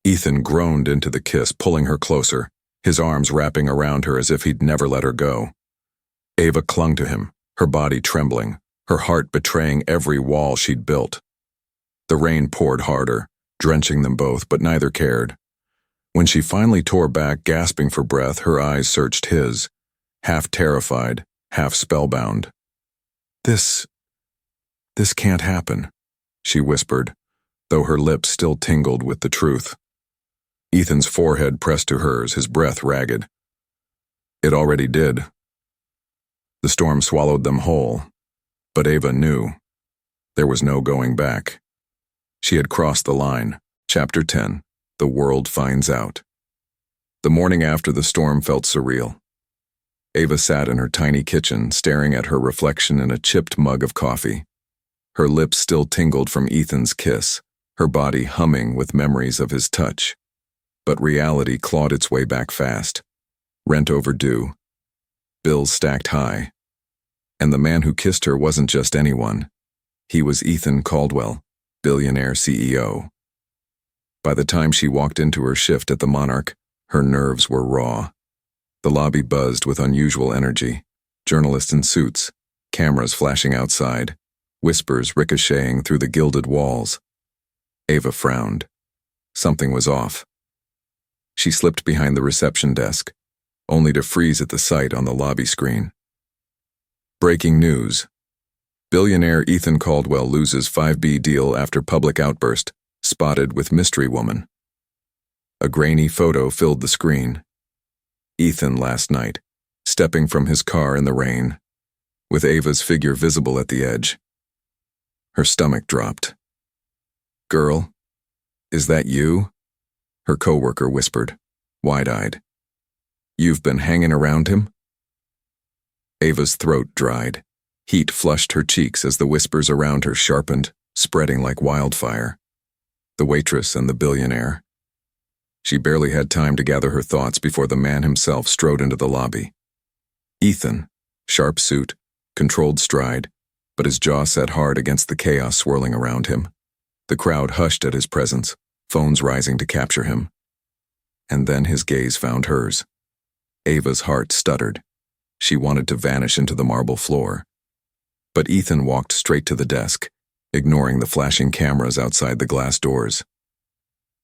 Ethan groaned into the kiss, pulling her closer, his arms wrapping around her as if he'd never let her go. Ava clung to him, her body trembling, her heart betraying every wall she'd built. The rain poured harder, drenching them both, but neither cared. When she finally tore back, gasping for breath, her eyes searched his, half terrified, half spellbound. This can't happen," she whispered, though her lips still tingled with the truth. Ethan's forehead pressed to hers, his breath ragged. It already did. The storm swallowed them whole, but Ava knew. There was no going back. She had crossed the line. Chapter 10, The World Finds Out. The morning after the storm felt surreal. Ava sat in her tiny kitchen, staring at her reflection in a chipped mug of coffee. Her lips still tingled from Ethan's kiss, her body humming with memories of his touch. But reality clawed its way back fast. Rent overdue. Bills stacked high. And the man who kissed her wasn't just anyone. He was Ethan Caldwell, Billionaire CEO. By the time she walked into her shift at the Monarch, her nerves were raw. The lobby buzzed with unusual energy. Journalists in suits, cameras flashing outside, whispers ricocheting through the gilded walls. Ava frowned. Something was off. She slipped behind the reception desk, only to freeze at the sight on the lobby screen. Breaking news. Billionaire Ethan Caldwell loses 5B deal after public outburst, spotted with mystery woman. A grainy photo filled the screen. Ethan last night, stepping from his car in the rain, with Ava's figure visible at the edge. Her stomach dropped. "Girl, is that you?" her coworker whispered, wide-eyed. "You've been hanging around him?" Ava's throat dried. Heat flushed her cheeks as the whispers around her sharpened, spreading like wildfire. The waitress and the billionaire. She barely had time to gather her thoughts before the man himself strode into the lobby. Ethan, sharp suit, controlled stride, but his jaw set hard against the chaos swirling around him. The crowd hushed at his presence, phones rising to capture him. And then his gaze found hers. Ava's heart stuttered. She wanted to vanish into the marble floor. But Ethan walked straight to the desk, ignoring the flashing cameras outside the glass doors.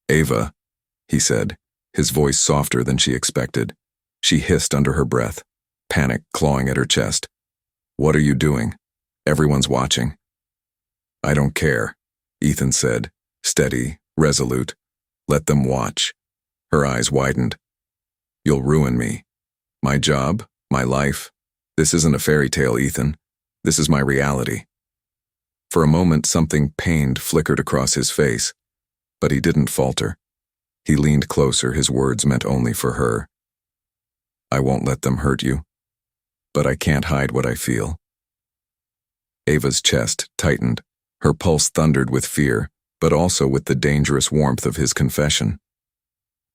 "Ava," he said, his voice softer than she expected. She hissed under her breath, panic clawing at her chest. "What are you doing? Everyone's watching." "I don't care," Ethan said, steady, resolute. "Let them watch." Her eyes widened. "You'll ruin me. My job, my life. This isn't a fairy tale, Ethan. This is my reality." For a moment, something pained flickered across his face, but he didn't falter. He leaned closer, his words meant only for her. "I won't let them hurt you, but I can't hide what I feel." Ava's chest tightened, her pulse thundered with fear, but also with the dangerous warmth of his confession.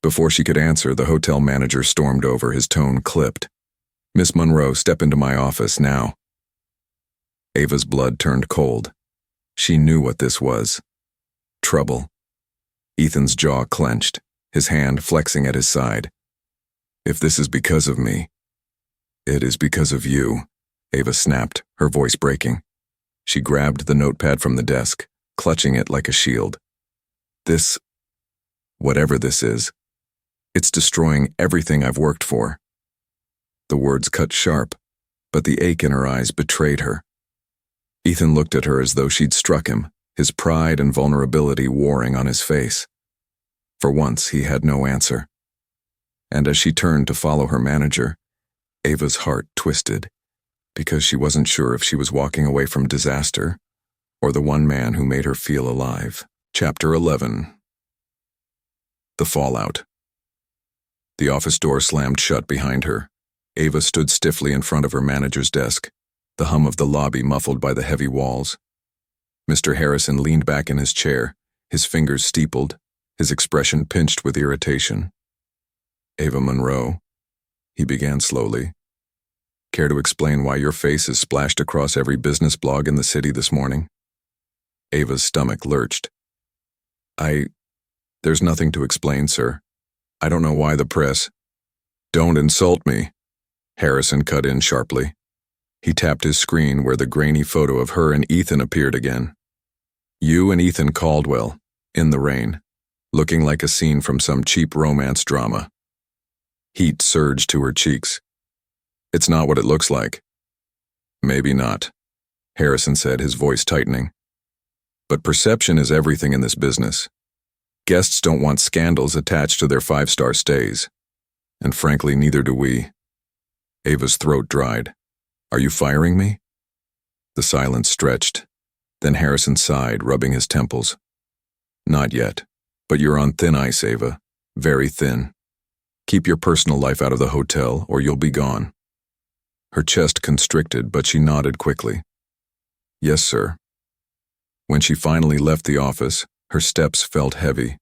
Before she could answer, the hotel manager stormed over, his tone clipped. "Miss Monroe, step into my office now." Ava's blood turned cold. She knew what this was. Trouble. Ethan's jaw clenched, his hand flexing at his side. "If this is because of me, it is because of you," Ava snapped, her voice breaking. She grabbed the notepad from the desk, clutching it like a shield. "This, whatever this is, it's destroying everything I've worked for." The words cut sharp, but the ache in her eyes betrayed her. Ethan looked at her as though she'd struck him, his pride and vulnerability warring on his face. For once, he had no answer. And as she turned to follow her manager, Ava's heart twisted, because she wasn't sure if she was walking away from disaster or the one man who made her feel alive. Chapter 11. The Fallout. The office door slammed shut behind her. Ava stood stiffly in front of her manager's desk, the hum of the lobby muffled by the heavy walls. Mr. Harrison leaned back in his chair, his fingers steepled, his expression pinched with irritation. "Ava Monroe," he began slowly. "Care to explain why your face is splashed across every business blog in the city this morning?" Ava's stomach lurched. There's nothing to explain, sir. I don't know why the press—" "Don't insult me," Harrison cut in sharply. He tapped his screen where the grainy photo of her and Ethan appeared again. You and Ethan Caldwell, in the rain, looking like a scene from some cheap romance drama. Heat surged to her cheeks. "It's not what it looks like." "Maybe not," Harrison said, his voice tightening. "But perception is everything in this business. Guests don't want scandals attached to their 5-star stays. And frankly, neither do we." Ava's throat dried. "Are you firing me?" The silence stretched. Then Harrison sighed, rubbing his temples. "Not yet, but you're on thin ice, Ava. Very thin. Keep your personal life out of the hotel, or you'll be gone." Her chest constricted, but she nodded quickly. "Yes, sir." When she finally left the office, her steps felt heavy.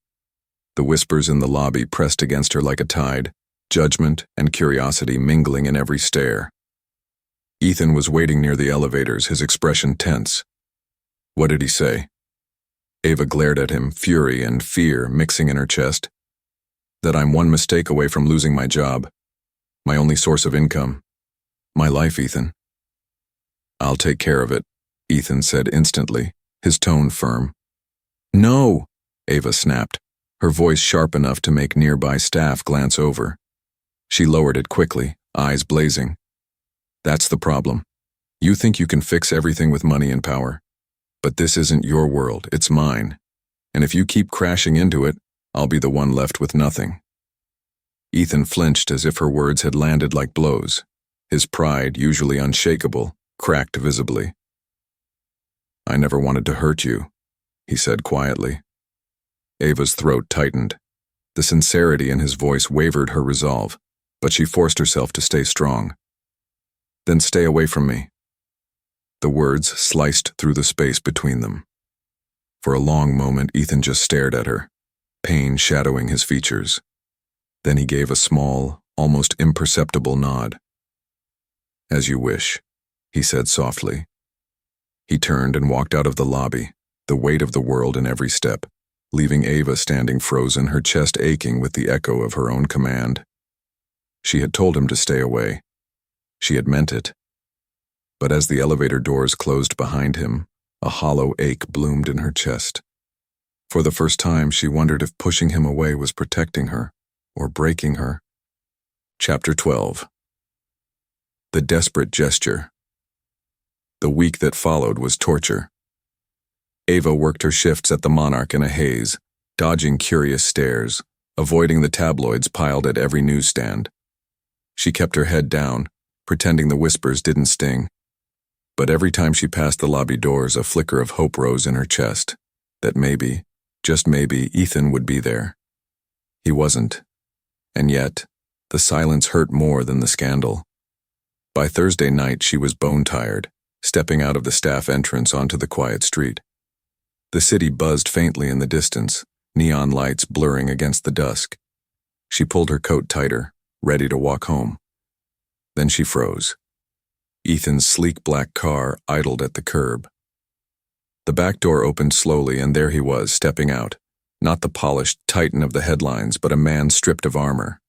The whispers in the lobby pressed against her like a tide, judgment and curiosity mingling in every stare. Ethan was waiting near the elevators, his expression tense. "What did he say?" Ava glared at him, fury and fear mixing in her chest. "That I'm one mistake away from losing my job. My only source of income. My life, Ethan." "I'll take care of it," Ethan said instantly, his tone firm. "No!" Ava snapped, her voice sharp enough to make nearby staff glance over. She lowered it quickly, eyes blazing. "That's the problem. You think you can fix everything with money and power. But this isn't your world, it's mine. And if you keep crashing into it, I'll be the one left with nothing." Ethan flinched as if her words had landed like blows. His pride, usually unshakable, cracked visibly. "I never wanted to hurt you," he said quietly. Ava's throat tightened. The sincerity in his voice wavered her resolve, but she forced herself to stay strong. "Then stay away from me." The words sliced through the space between them. For a long moment, Ethan just stared at her, pain shadowing his features. Then he gave a small, almost imperceptible nod. "As you wish," he said softly. He turned and walked out of the lobby, the weight of the world in every step, leaving Ava standing frozen, her chest aching with the echo of her own command. She had told him to stay away. She had meant it. But as the elevator doors closed behind him, a hollow ache bloomed in her chest. For the first time, she wondered if pushing him away was protecting her, or breaking her. Chapter 12. The desperate gesture. The week that followed was torture. Ava worked her shifts at the Monarch in a haze, dodging curious stares, avoiding the tabloids piled at every newsstand. She kept her head down, pretending the whispers didn't sting. But every time she passed the lobby doors, a flicker of hope rose in her chest, that maybe, just maybe, Ethan would be there. He wasn't. And yet, the silence hurt more than the scandal. By Thursday night, she was bone-tired, stepping out of the staff entrance onto the quiet street. The city buzzed faintly in the distance, neon lights blurring against the dusk. She pulled her coat tighter, ready to walk home. Then she froze. Ethan's sleek black car idled at the curb. The back door opened slowly, and there he was, stepping out, not the polished titan of the headlines, but a man stripped of armor.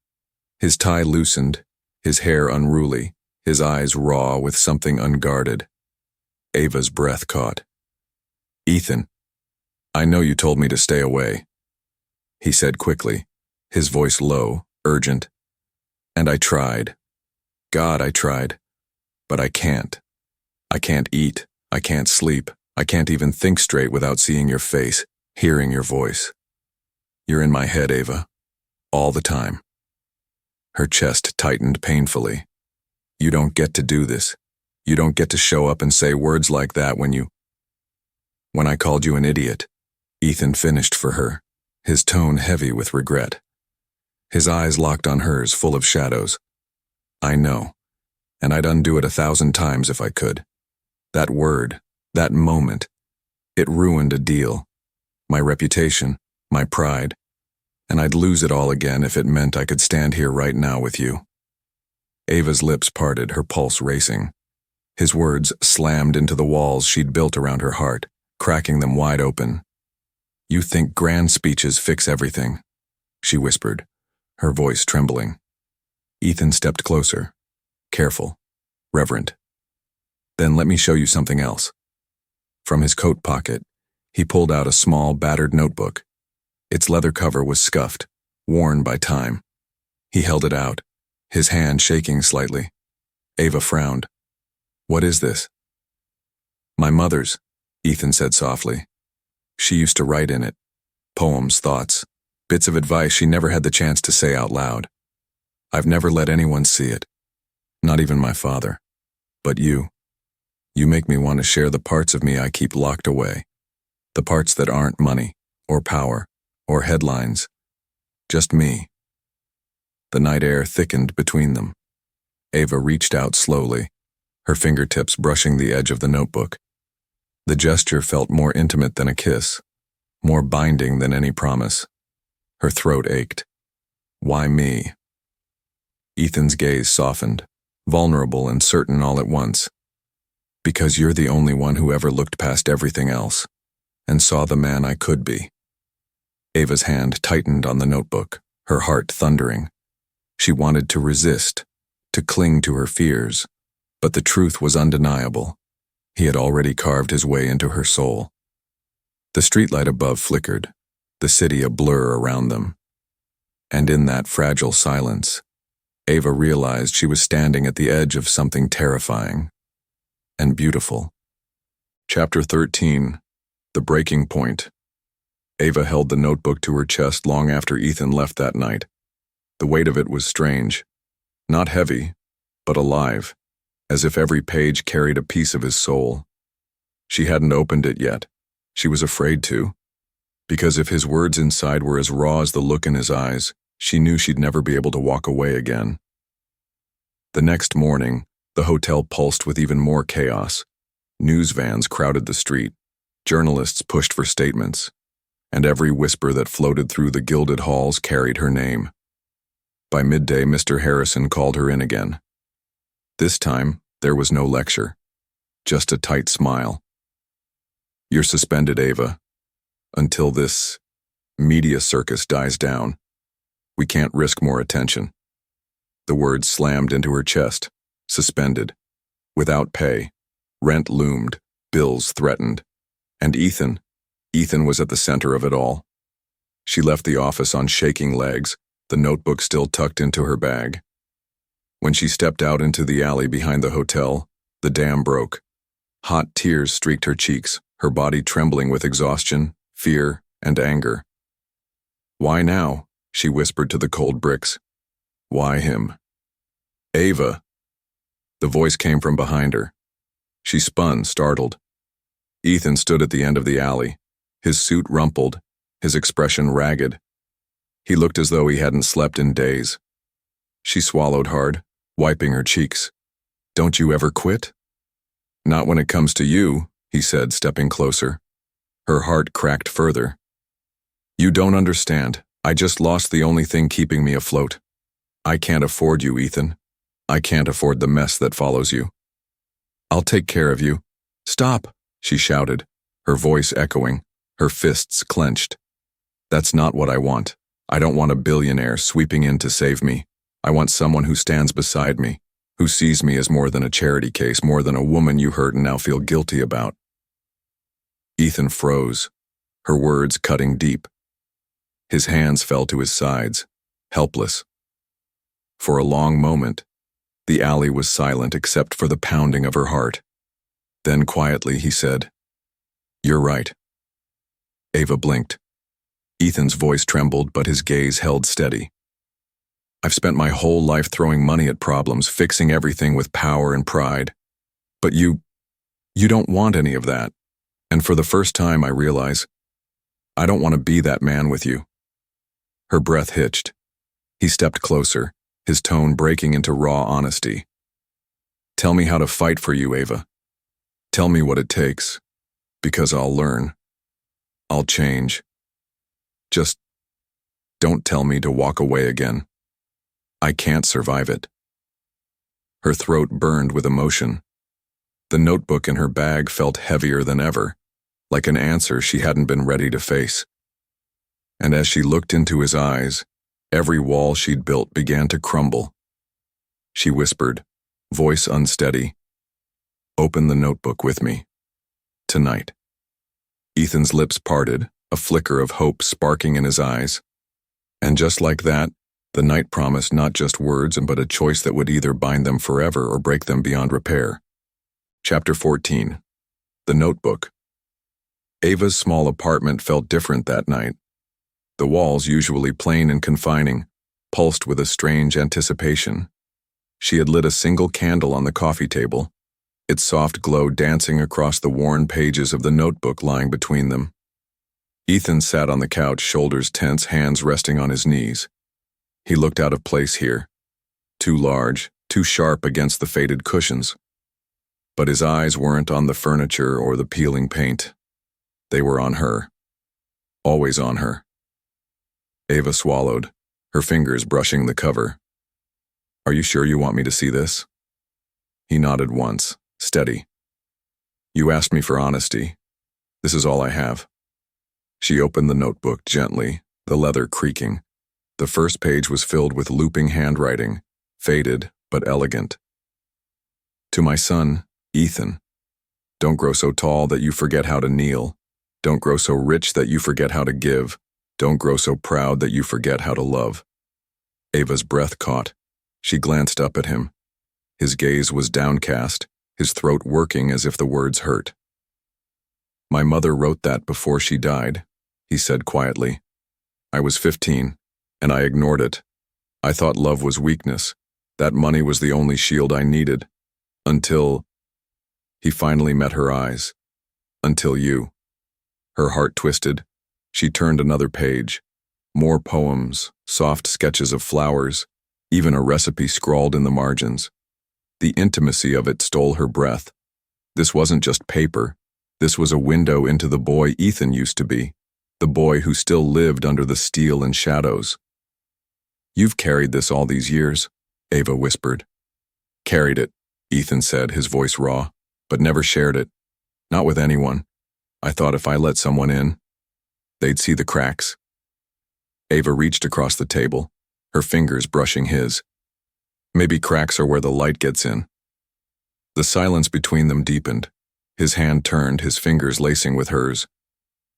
His tie loosened, his hair unruly, his eyes raw with something unguarded. Ava's breath caught. "Ethan, I know you told me to stay away," he said quickly, his voice low, urgent. "And I tried. God, I tried. But I can't. I can't eat. I can't sleep. I can't even think straight without seeing your face, hearing your voice. You're in my head, Ava. All the time." Her chest tightened painfully. "You don't get to do this. You don't get to show up and say words like that when I called you an idiot. Ethan finished for her, his tone heavy with regret. His eyes locked on hers, full of shadows. I know, and I'd undo it 1,000 times if I could. That word, that moment, it ruined a deal. My reputation, my pride, and I'd lose it all again if it meant I could stand here right now with you. Ava's lips parted, her pulse racing. His words slammed into the walls she'd built around her heart, cracking them wide open. You think grand speeches fix everything, she whispered, her voice trembling. Ethan stepped closer, careful, reverent. Then let me show you something else. From his coat pocket, he pulled out a small, battered notebook. Its leather cover was scuffed, worn by time. He held it out, his hand shaking slightly. Ava frowned. What is this? My mother's, Ethan said softly. She used to write in it. Poems, thoughts, bits of advice she never had the chance to say out loud. I've never let anyone see it. Not even my father. But you. You make me want to share the parts of me I keep locked away. The parts that aren't money, or power, or headlines. Just me. The night air thickened between them. Ava reached out slowly, her fingertips brushing the edge of the notebook. The gesture felt more intimate than a kiss, more binding than any promise. Her throat ached. Why me? Ethan's gaze softened, vulnerable and certain all at once. Because you're the only one who ever looked past everything else, and saw the man I could be. Ava's hand tightened on the notebook, her heart thundering. She wanted to resist, to cling to her fears, but the truth was undeniable. He had already carved his way into her soul. The streetlight above flickered, the city a blur around them. And in that fragile silence, Ava realized she was standing at the edge of something terrifying and beautiful. Chapter 13. The Breaking Point. Ava held the notebook to her chest long after Ethan left that night. The weight of it was strange. Not heavy, but alive, as if every page carried a piece of his soul. She hadn't opened it yet. She was afraid to. Because if his words inside were as raw as the look in his eyes, she knew she'd never be able to walk away again. The next morning, the hotel pulsed with even more chaos. News vans crowded the street. Journalists pushed for statements. And every whisper that floated through the gilded halls carried her name. By midday, Mr. Harrison called her in again. This time, there was no lecture. Just a tight smile. You're suspended, Ava. Until this media circus dies down. We can't risk more attention. The words slammed into her chest. Suspended. Without pay. Rent loomed. Bills threatened. And Ethan was at the center of it all. She left the office on shaking legs, the notebook still tucked into her bag. When she stepped out into the alley behind the hotel, the dam broke. Hot tears streaked her cheeks, her body trembling with exhaustion, fear, and anger. Why now? She whispered to the cold bricks. Why him? Ava! The voice came from behind her. She spun, startled. Ethan stood at the end of the alley, his suit rumpled, his expression ragged. He looked as though he hadn't slept in days. She swallowed hard, wiping her cheeks. Don't you ever quit? Not when it comes to you, he said, stepping closer. Her heart cracked further. You don't understand. I just lost the only thing keeping me afloat. I can't afford you, Ethan. I can't afford the mess that follows you. I'll take care of you. Stop, she shouted, her voice echoing, her fists clenched. That's not what I want. I don't want a billionaire sweeping in to save me. I want someone who stands beside me, who sees me as more than a charity case, more than a woman you hurt and now feel guilty about. Ethan froze, her words cutting deep. His hands fell to his sides, helpless. For a long moment, the alley was silent except for the pounding of her heart. Then quietly he said, You're right. Ava blinked. Ethan's voice trembled, but his gaze held steady. I've spent my whole life throwing money at problems, fixing everything with power and pride. But you don't want any of that. And for the first time, I realize I don't want to be that man with you." Her breath hitched. He stepped closer, his tone breaking into raw honesty. "Tell me how to fight for you, Ava. Tell me what it takes, because I'll learn. I'll change. Just don't tell me to walk away again. I can't survive it." Her throat burned with emotion. The notebook in her bag felt heavier than ever, like an answer she hadn't been ready to face. And as she looked into his eyes, every wall she'd built began to crumble. She whispered, voice unsteady, "Open the notebook with me. Tonight." Ethan's lips parted, a flicker of hope sparking in his eyes. And just like that, the night promised not just words but a choice that would either bind them forever or break them beyond repair. Chapter 14. The Notebook. Ava's small apartment felt different that night. The walls, usually plain and confining, pulsed with a strange anticipation. She had lit a single candle on the coffee table, its soft glow dancing across the worn pages of the notebook lying between them. Ethan sat on the couch, shoulders tense, hands resting on his knees. He looked out of place here, too large, too sharp against the faded cushions. But his eyes weren't on the furniture or the peeling paint. They were on her. Always on her. Ava swallowed, her fingers brushing the cover. "Are you sure you want me to see this?" He nodded once, steady. "You asked me for honesty. This is all I have." She opened the notebook gently, the leather creaking. The first page was filled with looping handwriting, faded but elegant. "To my son, Ethan. Don't grow so tall that you forget how to kneel. Don't grow so rich that you forget how to give. Don't grow so proud that you forget how to love." Ava's breath caught. She glanced up at him. His gaze was downcast, his throat working as if the words hurt. "My mother wrote that before she died," he said quietly. "I was 15, and I ignored it. I thought love was weakness, that money was the only shield I needed. Until..." He finally met her eyes. "Until you." Her heart twisted. She turned another page. More poems, soft sketches of flowers, even a recipe scrawled in the margins. The intimacy of it stole her breath. This wasn't just paper. This was a window into the boy Ethan used to be, the boy who still lived under the steel and shadows. "You've carried this all these years," Ava whispered. "Carried it," Ethan said, his voice raw, "but never shared it. Not with anyone. I thought if I let someone in, they'd see the cracks." Ava reached across the table, her fingers brushing his. "Maybe cracks are where the light gets in." The silence between them deepened. His hand turned, his fingers lacing with hers.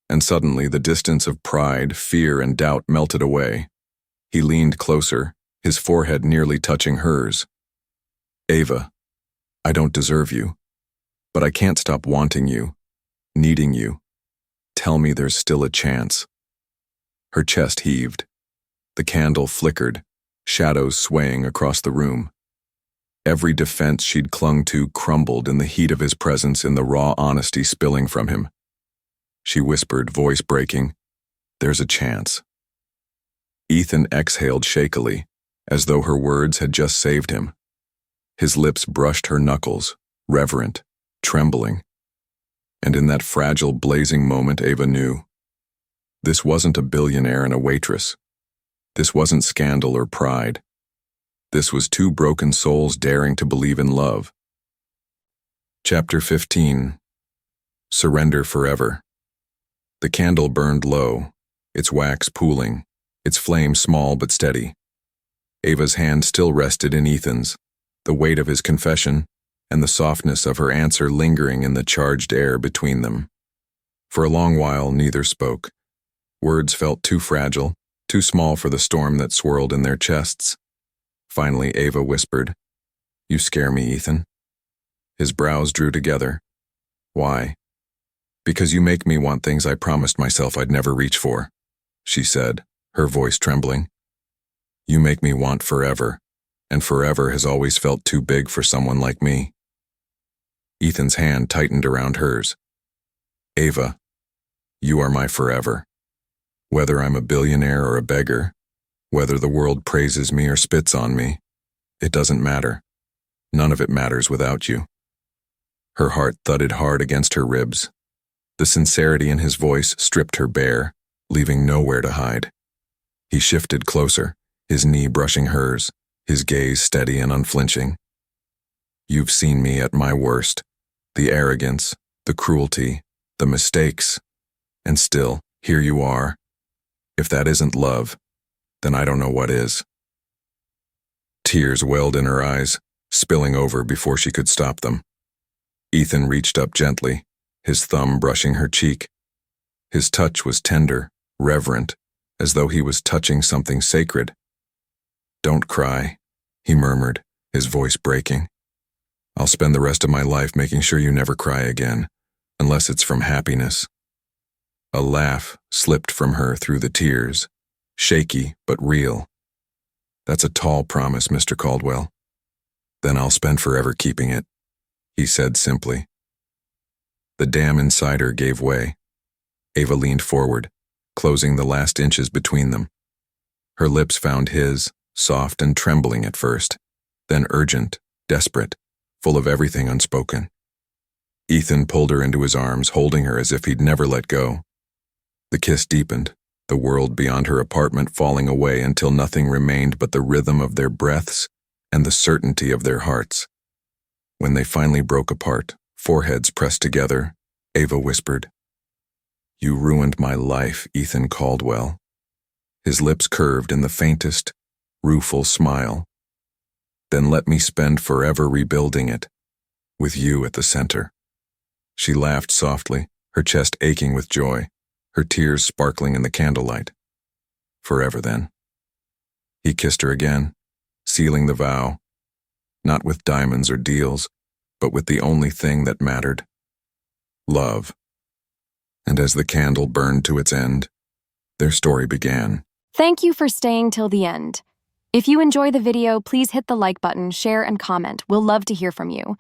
And suddenly the distance of pride, fear, and doubt melted away. He leaned closer, his forehead nearly touching hers. "Ava, I don't deserve you, but I can't stop wanting you, needing you. Tell me there's still a chance." Her chest heaved. The candle flickered, shadows swaying across the room. Every defense she'd clung to crumbled in the heat of his presence, in the raw honesty spilling from him. She whispered, voice breaking, "There's a chance." Ethan exhaled shakily, as though her words had just saved him. His lips brushed her knuckles, reverent, trembling. And in that fragile, blazing moment, Ava knew. This wasn't a billionaire and a waitress. This wasn't scandal or pride. This was two broken souls daring to believe in love. Chapter 15. Surrender Forever. The candle burned low, its wax pooling, its flame small but steady. Ava's hand still rested in Ethan's, the weight of his confession and the softness of her answer lingering in the charged air between them. For a long while, neither spoke. Words felt too fragile, too small for the storm that swirled in their chests. Finally, Ava whispered, "You scare me, Ethan." His brows drew together. "Why?" "Because you make me want things I promised myself I'd never reach for," she said, her voice trembling. "You make me want forever, and forever has always felt too big for someone like me." Ethan's hand tightened around hers. "Ava, you are my forever. Whether I'm a billionaire or a beggar, whether the world praises me or spits on me, it doesn't matter. None of it matters without you. Her heart thudded hard against her ribs. The sincerity in his voice stripped her bare, leaving nowhere to hide. He shifted closer, his knee brushing hers, his gaze steady and unflinching. You've seen me at my worst, the arrogance, the cruelty, the mistakes, and still, here you are. If that isn't love, then I don't know what is. Tears welled in her eyes, spilling over before she could stop them. Ethan reached up gently, his thumb brushing her cheek. His touch was tender, reverent, as though he was touching something sacred. "Don't cry," he murmured, his voice breaking. "I'll spend the rest of my life making sure you never cry again, unless it's from happiness." A laugh slipped from her through the tears, shaky but real. "That's a tall promise, Mr. Caldwell." "Then I'll spend forever keeping it," he said simply. The dam inside her gave way. Ava leaned forward, closing the last inches between them. Her lips found his, soft and trembling at first, then urgent, desperate, full of everything unspoken. Ethan pulled her into his arms, holding her as if he'd never let go. The kiss deepened, the world beyond her apartment falling away until nothing remained but the rhythm of their breaths and the certainty of their hearts. When they finally broke apart, foreheads pressed together, Ava whispered, "You ruined my life, Ethan Caldwell." His lips curved in the faintest, rueful smile. "Then let me spend forever rebuilding it, with you at the center." She laughed softly, her chest aching with joy, her tears sparkling in the candlelight. "Forever, then." He kissed her again, sealing the vow, not with diamonds or deals, but with the only thing that mattered: love. And as the candle burned to its end, their story began. Thank you for staying till the end. If you enjoy the video, please hit the like button, share, and comment. We'll love to hear from you.